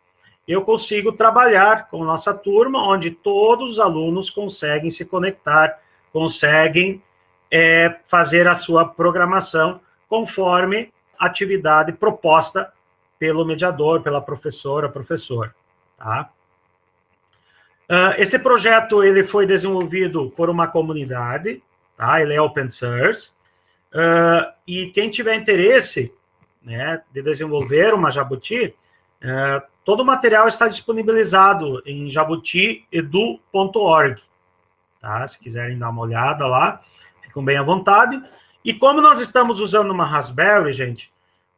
eu consigo trabalhar com nossa turma, onde todos os alunos conseguem se conectar, conseguem fazer a sua programação conforme atividade proposta pelo mediador, pela professora, professor. Tá? Esse projeto ele foi desenvolvido por uma comunidade, tá? Ele é open source, e quem tiver interesse, né, de desenvolver uma Jabuti, todo o material está disponibilizado em jabutiedu.org, tá? Se quiserem dar uma olhada lá, ficam bem à vontade. E como nós estamos usando uma Raspberry, gente,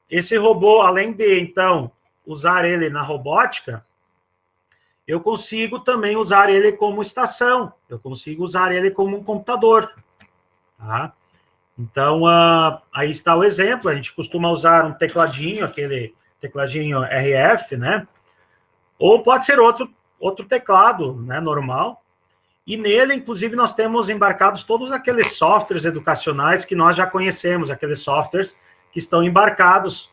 esse robô, além de, então, usar ele na robótica, eu consigo também usar ele como estação, eu consigo usar ele como um computador, tá? Então, aí está o exemplo, a gente costuma usar um tecladinho, aquele tecladinho RF, né? Ou pode ser outro teclado, né, normal, e nele, inclusive, nós temos embarcados todos aqueles softwares educacionais que nós já conhecemos, aqueles softwares que estão embarcados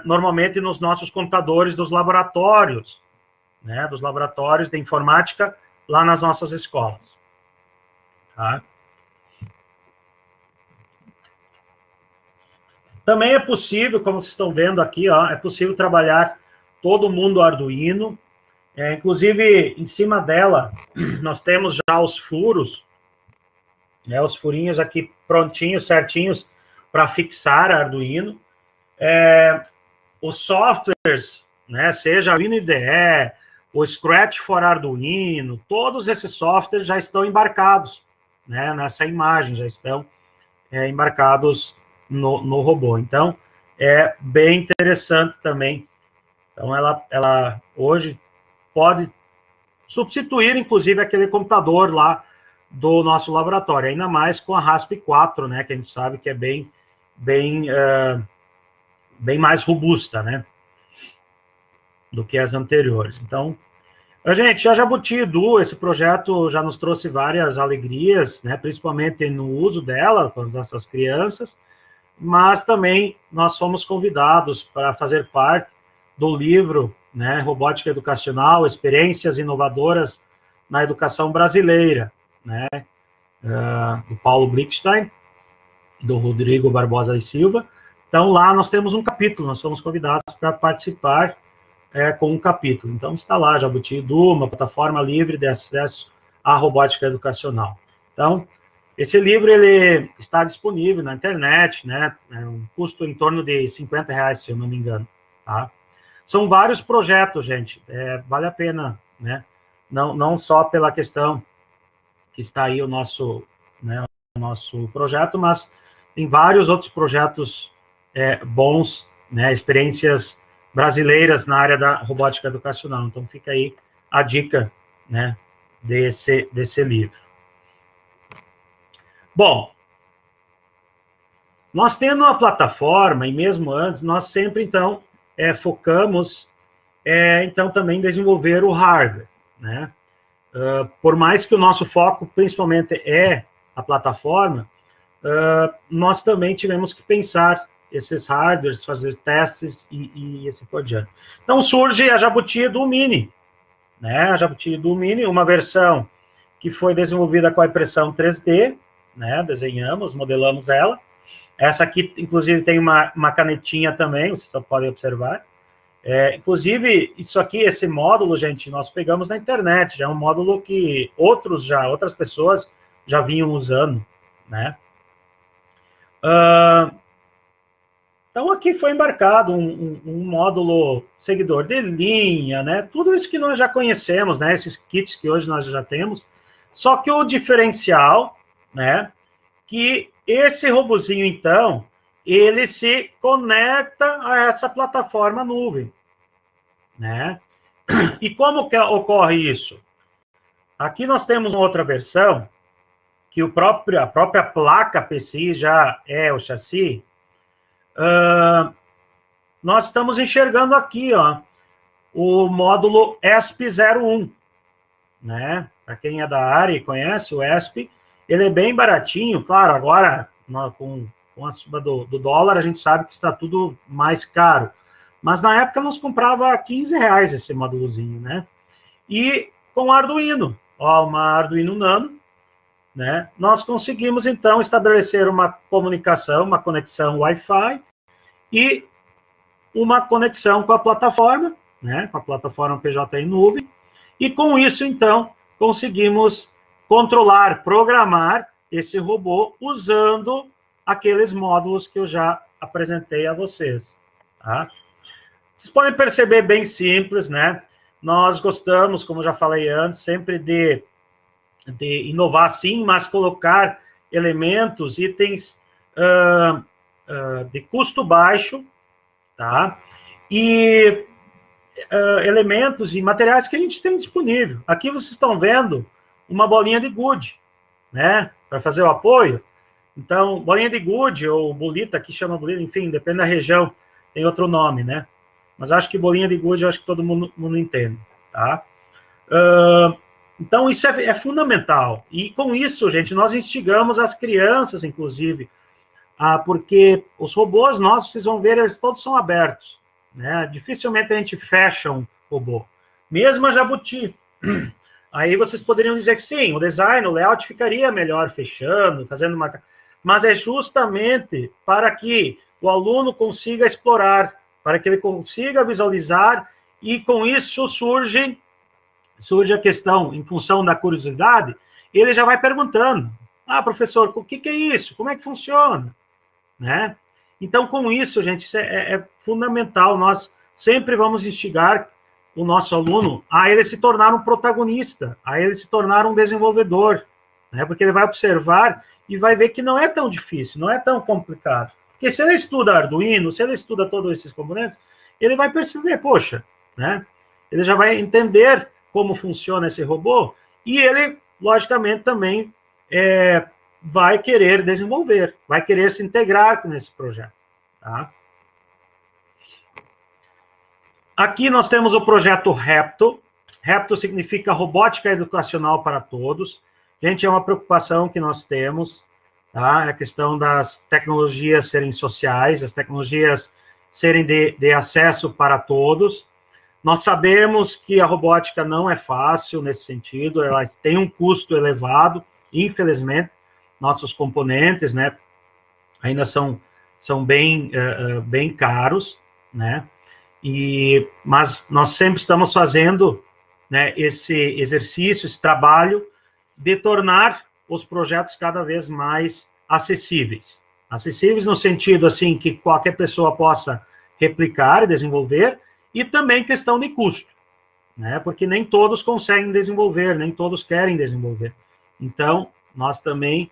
normalmente nos nossos computadores dos laboratórios, né, dos laboratórios de informática lá nas nossas escolas. Tá? Também é possível, como vocês estão vendo aqui, ó, é possível trabalhar todo mundo Arduino. Inclusive, em cima dela, nós temos já os furos, né, os furinhos aqui prontinhos, certinhos, para fixar Arduino. Os softwares, né, seja o IDE, o Scratch for Arduino, todos esses softwares já estão embarcados, né, nessa imagem, já estão embarcados no robô. Então, é bem interessante também. Então, ela hoje pode substituir, inclusive, aquele computador lá do nosso laboratório, ainda mais com a RASP-4, né, que a gente sabe que é bem mais robusta, né, do que as anteriores. Então, gente, a Jabuti Edu, esse projeto já nos trouxe várias alegrias, né, principalmente no uso dela com as nossas crianças, mas também nós fomos convidados para fazer parte do livro, né, Robótica Educacional, Experiências Inovadoras na Educação Brasileira, né, do Paulo Blickstein, do Rodrigo Barbosa e Silva. Então, lá nós temos um capítulo, nós fomos convidados para participar com um capítulo. Então, está lá, Jabuti Edu, uma plataforma livre de acesso à robótica educacional. Então, esse livro, ele está disponível na internet, né, um custo em torno de R$50, se eu não me engano, tá? São vários projetos, gente, vale a pena, né, não só pela questão que está aí o nosso projeto, mas tem vários outros projetos bons, né, experiências brasileiras na área da robótica educacional. Então, fica aí a dica, né, desse livro. Bom, nós tendo uma plataforma, e mesmo antes, nós sempre, então, focamos, então, também em desenvolver o hardware, né? Por mais que o nosso foco, principalmente, é a plataforma, nós também tivemos que pensar esses hardwares, fazer testes e assim por diante. Então, surge a Jabuti Edu Mini, né? A Jabuti Edu Mini, uma versão que foi desenvolvida com a impressão 3D, né? Desenhamos, modelamos ela. Essa aqui, inclusive, tem uma canetinha também, vocês só podem observar. Inclusive, isso aqui, esse módulo, gente, nós pegamos na internet, já é um módulo que outras pessoas já vinham usando, né? Então, aqui foi embarcado um módulo seguidor de linha, né? Tudo isso que nós já conhecemos, né? Esses kits que hoje nós já temos. Só que o diferencial, né? Que esse robozinho, então, ele se conecta a essa plataforma nuvem, né? E como que ocorre isso? Aqui nós temos uma outra versão, que a própria placa PCI já é o chassi. Nós estamos enxergando aqui, ó, o módulo ESP01, né? Para quem é da área e conhece o ESP, ele é bem baratinho, claro, agora com a suba do dólar, a gente sabe que está tudo mais caro, mas na época nós comprava R$15 esse módulozinho, né? E com Arduino, ó, uma Arduino Nano, né? Nós conseguimos, então, estabelecer uma comunicação, uma conexão Wi-Fi, e uma conexão com a plataforma, né, com a plataforma PJ em nuvem, e com isso, então, conseguimos controlar, programar esse robô usando aqueles módulos que eu já apresentei a vocês. Tá? Vocês podem perceber bem simples, né? Nós gostamos, como eu já falei antes, sempre de inovar sim, mas colocar elementos, itens de custo baixo, tá? E elementos e materiais que a gente tem disponível. Aqui vocês estão vendo uma bolinha de gude, né? Para fazer o apoio. Então, bolinha de gude ou bolita, aqui chama bolita, enfim, depende da região, tem outro nome, né? Mas acho que bolinha de gude, eu acho que todo mundo entende, tá? Então, isso é fundamental. E com isso, gente, nós instigamos as crianças, inclusive, porque os robôs nossos, vocês vão ver, eles todos são abertos, né? Dificilmente a gente fecha um robô. Mesmo a Jabuti. Aí vocês poderiam dizer que sim, o design, o layout ficaria melhor fechando, fazendo uma... Mas é justamente para que o aluno consiga explorar, para que ele consiga visualizar, e com isso surge a questão, em função da curiosidade, ele já vai perguntando, professor, o que é isso? Como é que funciona? Né? Então, com isso, gente, isso é fundamental, nós sempre vamos instigar o nosso aluno a ele se tornar um protagonista, a ele se tornar um desenvolvedor, né? Porque ele vai observar e vai ver que não é tão difícil, não é tão complicado. Porque se ele estuda Arduino, se ele estuda todos esses componentes, ele vai perceber, poxa, né? Ele já vai entender como funciona esse robô e ele, logicamente, também vai querer desenvolver, vai querer se integrar nesse projeto, tá? Aqui nós temos o projeto Repto. Repto significa Robótica Educacional para Todos. Gente, é uma preocupação que nós temos, tá? É a questão das tecnologias serem sociais, as tecnologias serem de acesso para todos. Nós sabemos que a robótica não é fácil nesse sentido, ela tem um custo elevado, infelizmente, nossos componentes, né, ainda são bem caros, né, mas nós sempre estamos fazendo, né, esse exercício, esse trabalho de tornar os projetos cada vez mais acessíveis. Acessíveis no sentido, assim, que qualquer pessoa possa replicar e desenvolver, e também questão de custo, né, porque nem todos conseguem desenvolver, nem todos querem desenvolver. Então, nós também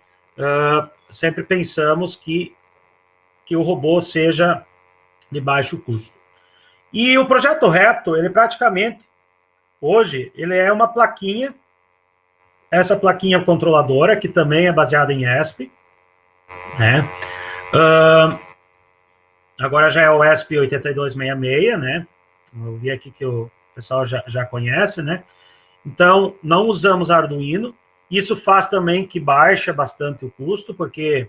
sempre pensamos que o robô seja de baixo custo. E o projeto Repto, ele praticamente, hoje, ele é uma plaquinha, essa plaquinha controladora, que também é baseada em ESP, né? Agora já é o ESP 8266, né? Eu vi aqui que o pessoal já conhece, né? Então, não usamos Arduino. Isso faz também que baixa bastante o custo, porque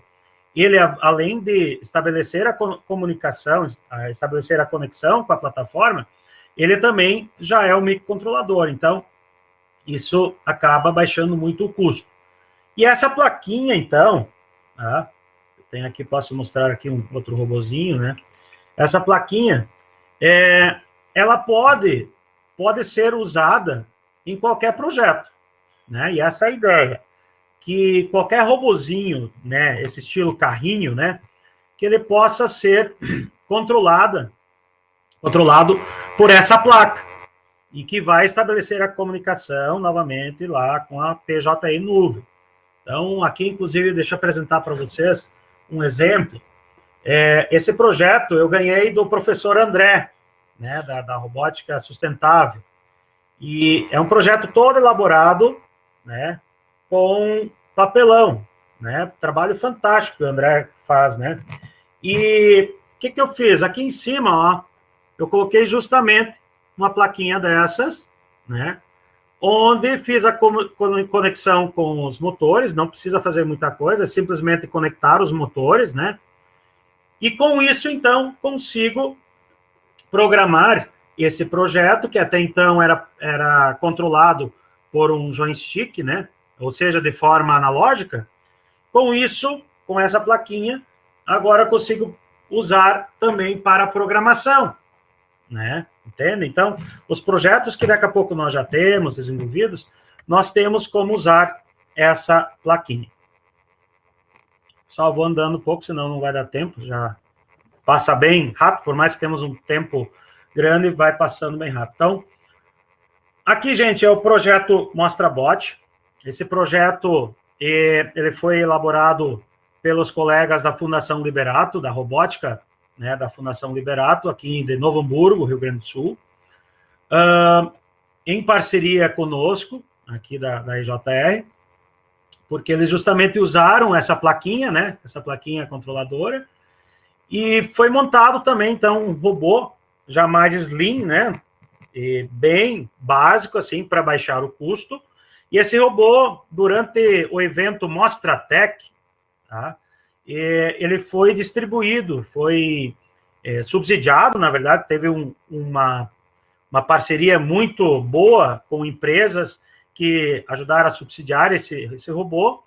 ele, além de estabelecer a comunicação, estabelecer a conexão com a plataforma, ele também já é um microcontrolador. Então, isso acaba baixando muito o custo. E essa plaquinha, então, tá? Eu tenho aqui, posso mostrar aqui um outro robozinho, né? Essa plaquinha, ela pode ser usada em qualquer projeto, né? E essa é a ideia, que qualquer robozinho, né, esse estilo carrinho, né, que ele possa ser controlado por essa placa, e que vai estabelecer a comunicação, novamente, lá com a PJI Nuvem. Então, aqui, inclusive, deixa eu apresentar para vocês um exemplo. Esse projeto eu ganhei do professor André, né, da Robótica Sustentável, e é um projeto todo elaborado, né, com papelão, né, trabalho fantástico que o André faz, né, e o que eu fiz? Aqui em cima, ó, eu coloquei justamente uma plaquinha dessas, né, onde fiz a conexão com os motores, não precisa fazer muita coisa, é simplesmente conectar os motores, né, e com isso, então, consigo programar esse projeto, que até então era controlado por um joystick, né, ou seja, de forma analógica. Com isso, com essa plaquinha, agora eu consigo usar também para programação, né? Entende? Então, os projetos que daqui a pouco nós já temos desenvolvidos, nós temos como usar essa plaquinha. Só vou andando um pouco, senão não vai dar tempo, já passa bem rápido, por mais que temos um tempo grande, vai passando bem rápido. Então, aqui, gente, é o projeto MostraBot. Esse projeto, ele foi elaborado pelos colegas da Fundação Liberato, da robótica, né, da Fundação Liberato, aqui de Novo Hamburgo, Rio Grande do Sul, em parceria conosco, aqui da IJR, porque eles justamente usaram essa plaquinha, né, essa plaquinha controladora, e foi montado também, então, um robô já mais slim, né, e bem básico, assim, para baixar o custo. E esse robô, durante o evento MostraTech, tá, ele foi distribuído, foi subsidiado, na verdade, teve uma parceria muito boa com empresas que ajudaram a subsidiar esse robô,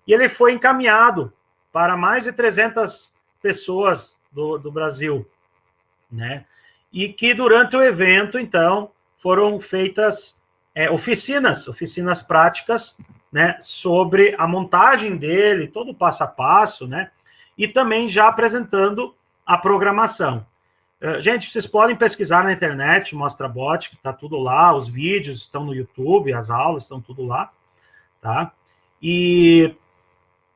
e ele foi encaminhado para mais de 300 pessoas do Brasil, né? E que durante o evento, então, foram feitas oficinas práticas, né, sobre a montagem dele, todo o passo a passo, né, e também já apresentando a programação. Gente, vocês podem pesquisar na internet, MostraBot, que está tudo lá, os vídeos estão no YouTube, as aulas estão tudo lá, tá? E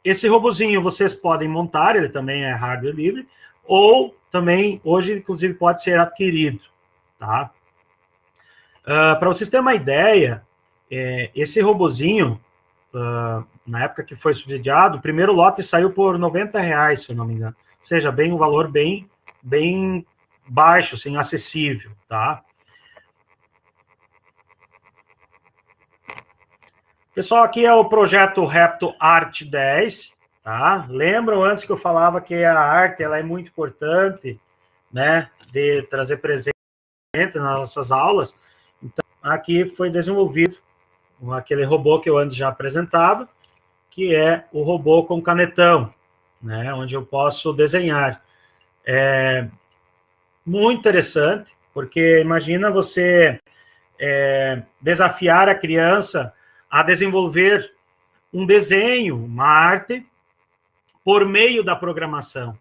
esse robozinho vocês podem montar, ele também é hardware livre, ou também, hoje, inclusive, pode ser adquirido, tá? Para vocês terem uma ideia, esse robozinho, na época que foi subsidiado, o primeiro lote saiu por R$90, se eu não me engano. Ou seja, um valor bem baixo, assim, acessível, tá? Pessoal, aqui é o projeto Repto Art 10, tá? Lembram antes que eu falava que a arte, ela é muito importante, né, de trazer presente nas nossas aulas. Então, aqui foi desenvolvido aquele robô que eu antes já apresentava, que é o robô com canetão, né, onde eu posso desenhar. É muito interessante, porque imagina você desafiar a criança a desenvolver um desenho, uma arte, por meio da programação,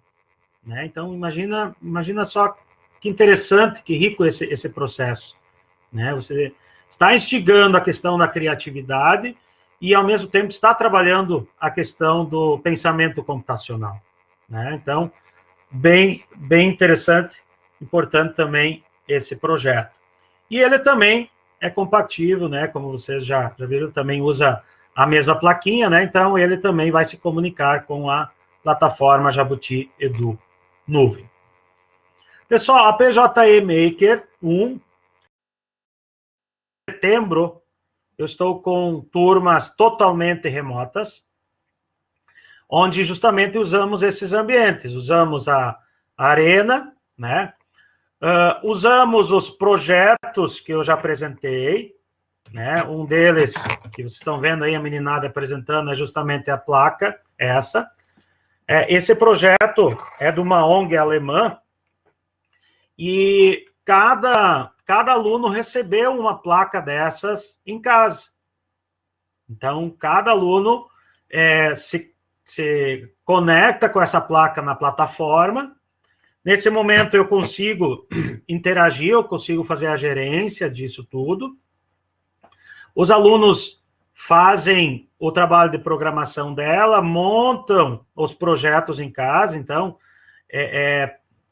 né? Então, imagina só que interessante, que rico esse processo, né? Você está instigando a questão da criatividade e, ao mesmo tempo, está trabalhando a questão do pensamento computacional, né? Então, bem interessante, importante também esse projeto. E ele também é compatível, né? Como vocês já viram, também usa a mesma plaquinha, né? Então, ele também vai se comunicar com a plataforma Jabuti Edu Nuvem. Pessoal, a PJE Maker 1, em setembro, eu estou com turmas totalmente remotas, onde justamente usamos esses ambientes. Usamos a arena, né? Usamos os projetos que eu já apresentei, né? Um deles, que vocês estão vendo aí, a meninada apresentando, é justamente a placa, essa. Esse projeto é de uma ONG alemã, e cada aluno recebeu uma placa dessas em casa. Então, cada aluno se conecta com essa placa na plataforma. Nesse momento, eu consigo interagir, eu consigo fazer a gerência disso tudo. Os alunos fazem o trabalho de programação dela, montam os projetos em casa. Então,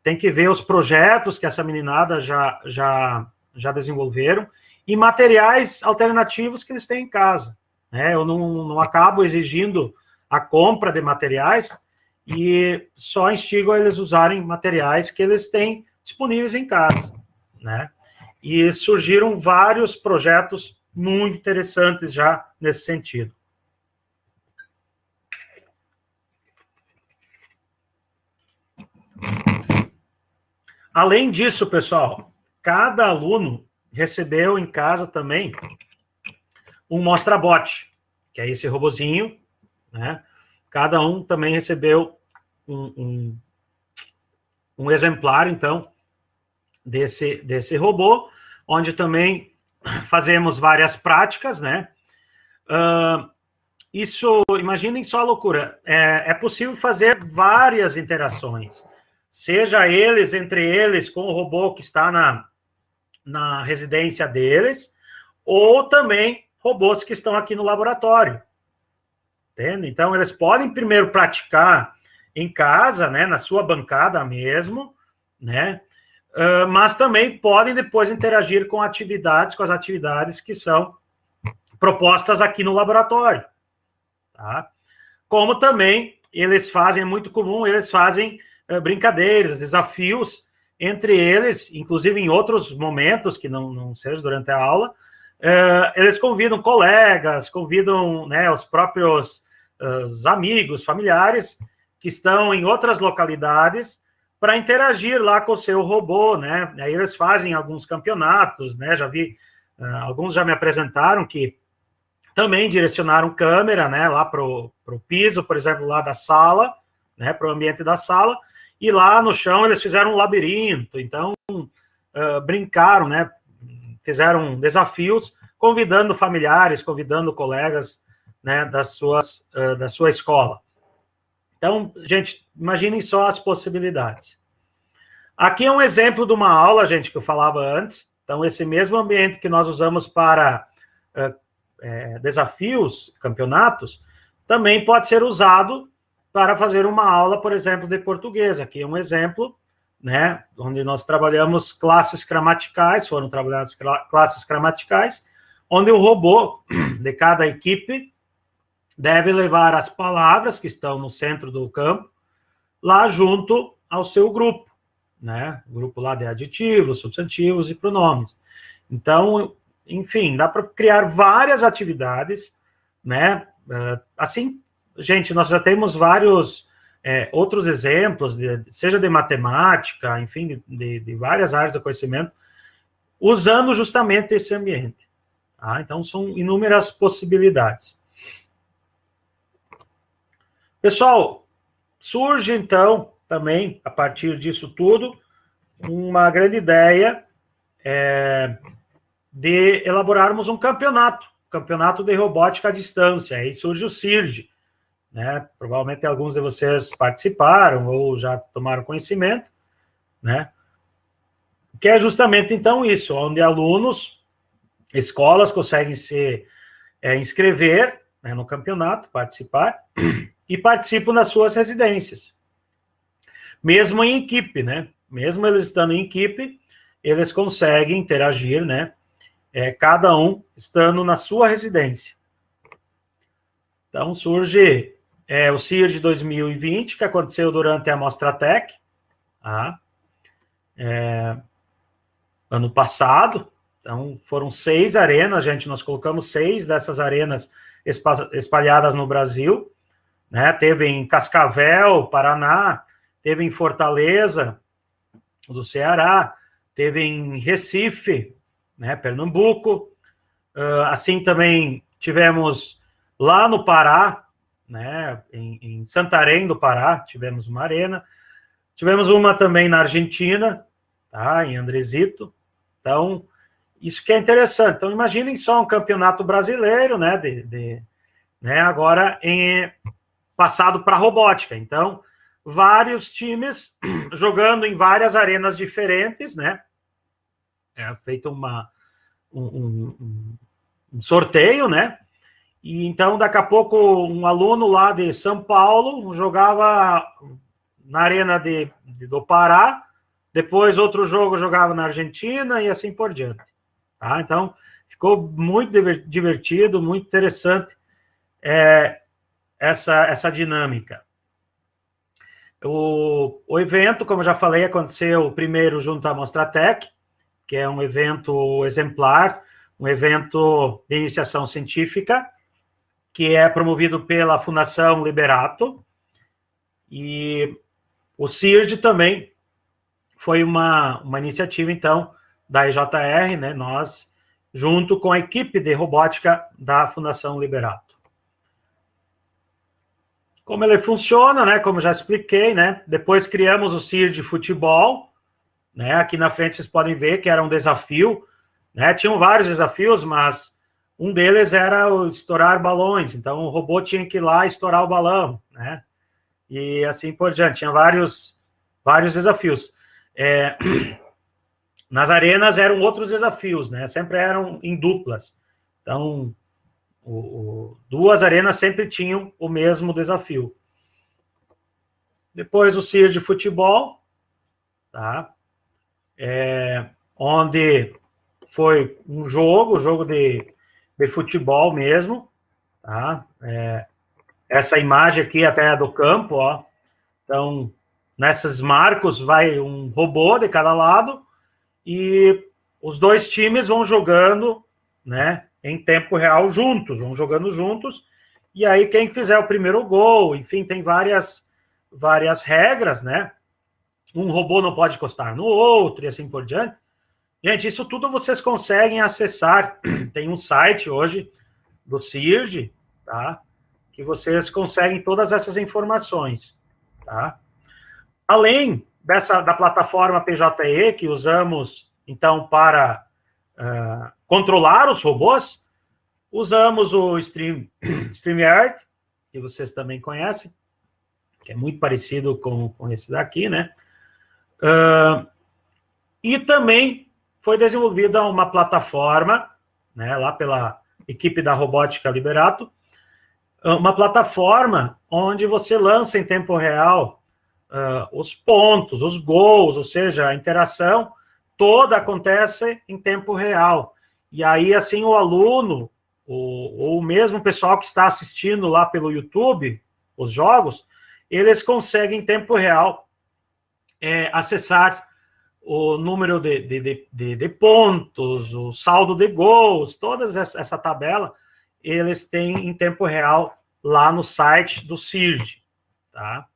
tem que ver os projetos que essa meninada já desenvolveram e materiais alternativos que eles têm em casa, né? Eu não acabo exigindo a compra de materiais, e só instigo a eles usarem materiais que eles têm disponíveis em casa, né? E surgiram vários projetos muito interessantes já nesse sentido. Além disso, pessoal, cada aluno recebeu em casa também um MostraBot, que é esse robozinho, né? Cada um também recebeu um um exemplar, então, desse robô, onde também fazemos várias práticas, né? Isso, imaginem só a loucura, é possível fazer várias interações, seja entre eles, com o robô que está na residência deles, ou também robôs que estão aqui no laboratório, entende? Então, eles podem primeiro praticar em casa, né, na sua bancada mesmo, né, mas também podem depois interagir com as atividades que são propostas aqui no laboratório, tá? Como também eles fazem, é muito comum, eles fazem brincadeiras, desafios entre eles, inclusive em outros momentos, que não seja durante a aula, eles convidam colegas, convidam, né, os próprios os amigos, familiares, que estão em outras localidades, para interagir lá com o seu robô, né? Aí eles fazem alguns campeonatos, né? Já vi, alguns já me apresentaram que também direcionaram câmera, né, lá para o piso, por exemplo, lá da sala, né, para o ambiente da sala, e lá no chão eles fizeram um labirinto, então brincaram, né, fizeram desafios, convidando familiares, convidando colegas, né, da sua escola. Então, gente, imaginem só as possibilidades. Aqui é um exemplo de uma aula, gente, que eu falava antes. Então, esse mesmo ambiente que nós usamos para desafios, campeonatos, também pode ser usado para fazer uma aula, por exemplo, de português. Aqui é um exemplo, né, onde nós trabalhamos classes gramaticais, foram trabalhadas classes gramaticais, onde o robô de cada equipe deve levar as palavras que estão no centro do campo lá junto ao seu grupo, né? O grupo lá de adjetivos, substantivos e pronomes. Então, enfim, dá para criar várias atividades, né? Assim, gente, nós já temos vários outros exemplos, seja de matemática, enfim, de várias áreas do conhecimento, usando justamente esse ambiente. Tá? Então, são inúmeras possibilidades. Pessoal, surge, então, também, a partir disso tudo, uma grande ideia de elaborarmos um campeonato de robótica à distância. Aí surge o CIRD, né? Provavelmente alguns de vocês participaram ou já tomaram conhecimento, né? Que é justamente, então, isso, onde alunos, escolas conseguem se inscrever, né, no campeonato, participar, e participam das suas residências. Mesmo em equipe, né? Mesmo eles estando em equipe, eles conseguem interagir, né? Cada um estando na sua residência. Então, surge o CIRD 2020, que aconteceu durante a Mostratec, tá? Ano passado. Então, foram 6 arenas, gente, nós colocamos 6 dessas arenas espalhadas no Brasil, né? Teve em Cascavel, Paraná, teve em Fortaleza, do Ceará, teve em Recife, né, Pernambuco, assim também tivemos lá no Pará, né, em Santarém do Pará, tivemos uma arena, tivemos uma também na Argentina, tá, em Andresito. Então, isso que é interessante. Então, imaginem só um campeonato brasileiro, né, né, agora passado para robótica. Então, vários times jogando em várias arenas diferentes, né? Feito um sorteio, né? E então, daqui a pouco, um aluno lá de São Paulo jogava na arena do Pará, depois outro jogo jogava na Argentina e assim por diante. Tá? Então, ficou muito divertido, muito interessante essa dinâmica. O evento, como eu já falei, aconteceu primeiro junto à Mostratec, que é um evento exemplar, um evento de iniciação científica, que é promovido pela Fundação Liberato, e o CIRD também foi uma iniciativa, então, da EJR, né, nós, junto com a equipe de robótica da Fundação Liberato. Como ele funciona, né? Como já expliquei, né? Depois criamos o CIR de futebol, né? Aqui na frente vocês podem ver que era um desafio, né? Tinham vários desafios, mas um deles era o estourar balões. Então o robô tinha que ir lá estourar o balão, né? E assim por diante. Tinha vários desafios. Nas arenas eram outros desafios, né? Sempre eram em duplas. Então, duas arenas sempre tinham o mesmo desafio. Depois o CIR de futebol, tá? Onde foi um jogo de futebol mesmo, tá? Essa imagem aqui até é do campo, ó. Então, nesses marcos vai um robô de cada lado e os dois times vão jogando, né, em tempo real juntos, vão jogando juntos, e aí quem fizer o primeiro gol, enfim, tem várias regras, né? Um robô não pode encostar no outro e assim por diante. Gente, isso tudo vocês conseguem acessar. Tem um site hoje do CIRG, tá? Que vocês conseguem todas essas informações, tá? Além da plataforma PJE, que usamos, então, para controlar os robôs, usamos o StreamYard, que vocês também conhecem, que é muito parecido com esse daqui, né? E também foi desenvolvida uma plataforma, né, lá pela equipe da Robótica Liberato, uma plataforma onde você lança em tempo real os pontos, os gols, ou seja, a interação toda acontece em tempo real. E aí, assim, o aluno, ou mesmo o pessoal que está assistindo lá pelo YouTube, os jogos, eles conseguem em tempo real acessar o número de pontos, o saldo de gols, toda essa tabela, eles têm em tempo real lá no site do CIRG, tá?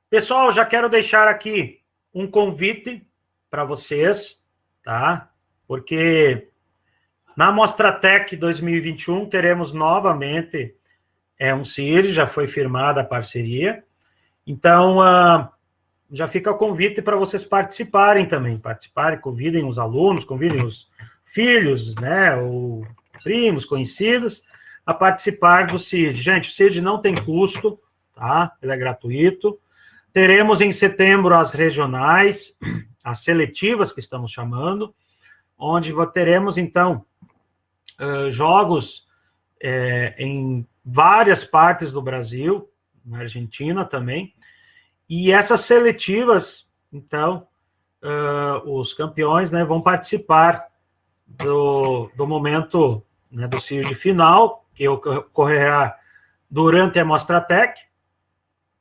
Pessoal, já quero deixar aqui um convite para vocês, tá? Porque na Mostratec 2021 teremos novamente um CIRG, já foi firmada a parceria. Então, já fica o convite para vocês participarem também. Convidem os alunos, convidem os filhos, né? Ou primos, conhecidos, a participar do CIRG. Gente, o CIRG não tem custo, tá? Ele é gratuito. Teremos em setembro as regionais, as seletivas que estamos chamando, onde teremos, então, jogos em várias partes do Brasil, na Argentina também, e essas seletivas, então, os campeões, né, vão participar do momento, né, do CIRG final, que ocorrerá durante a Mostratec,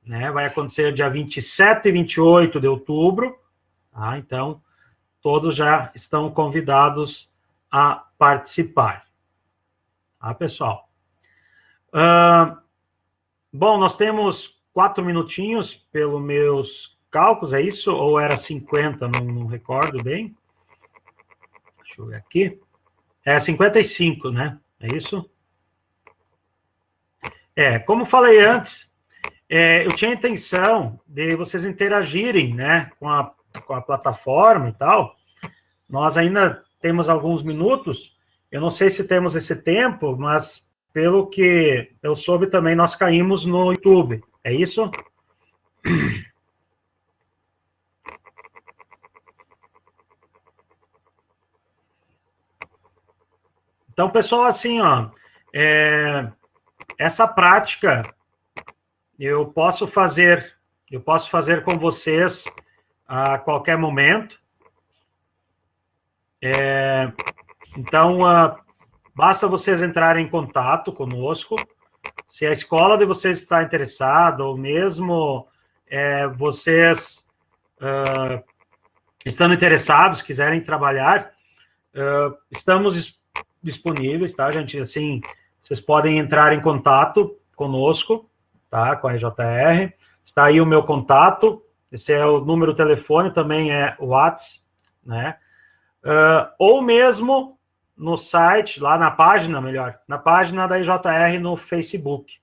né, vai acontecer dia 27 e 28 de outubro, tá? Então, todos já estão convidados a participar. Tá, pessoal? Bom, nós temos 4 minutinhos, pelos meus cálculos, é isso? Ou era 50? Não recordo bem. Deixa eu ver aqui. 55, né? É isso? Como falei antes, eu tinha a intenção de vocês interagirem, né, com a plataforma e tal. Nós ainda temos alguns minutos. Eu não sei se temos esse tempo, mas pelo que eu soube também, nós caímos no YouTube. É isso? Então, pessoal, assim, ó, essa prática eu posso fazer com vocês a qualquer momento. Então, basta vocês entrarem em contato conosco. Se a escola de vocês está interessada, ou mesmo vocês estando interessados, quiserem trabalhar, estamos disponíveis, tá, gente? Assim, vocês podem entrar em contato conosco, tá, com a EJR. Está aí o meu contato, esse é o número de telefone, também é o WhatsApp, né? Ou mesmo no site, lá na página, melhor, na página da IJR no Facebook,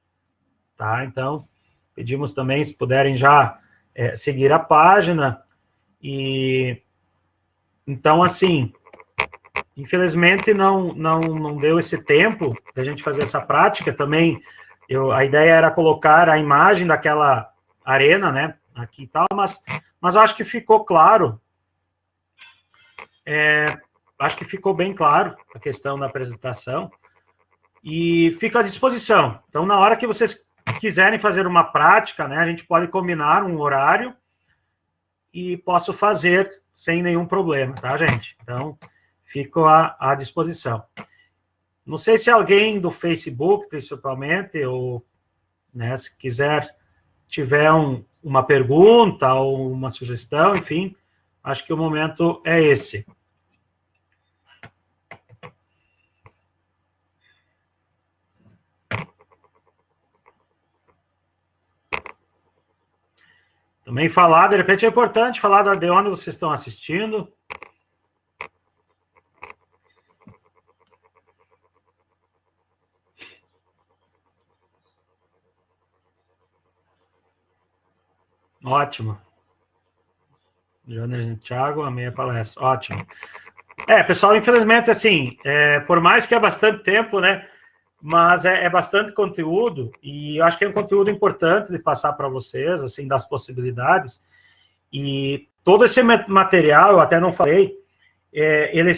tá? Então, pedimos também, se puderem já seguir a página, e então, assim, infelizmente não deu esse tempo da gente fazer essa prática. Também, a ideia era colocar a imagem daquela arena, né, aqui e tal, mas eu acho que ficou claro, acho que ficou bem claro a questão da apresentação, e fica à disposição. Então, na hora que vocês quiserem fazer uma prática, né, a gente pode combinar um horário e posso fazer sem nenhum problema, tá, gente? Então, fico à disposição. Não sei se alguém do Facebook, principalmente, ou, né, se tiver uma pergunta ou uma sugestão, enfim, acho que o momento é esse. Também falar, de repente é importante falar de onde vocês estão assistindo. Ótimo. Jonas e Thiago, amei a palestra. Ótimo. Pessoal, infelizmente, assim, por mais que é bastante tempo, né, mas é bastante conteúdo, e eu acho que é um conteúdo importante de passar para vocês, assim, das possibilidades, e todo esse material, eu até não falei, ele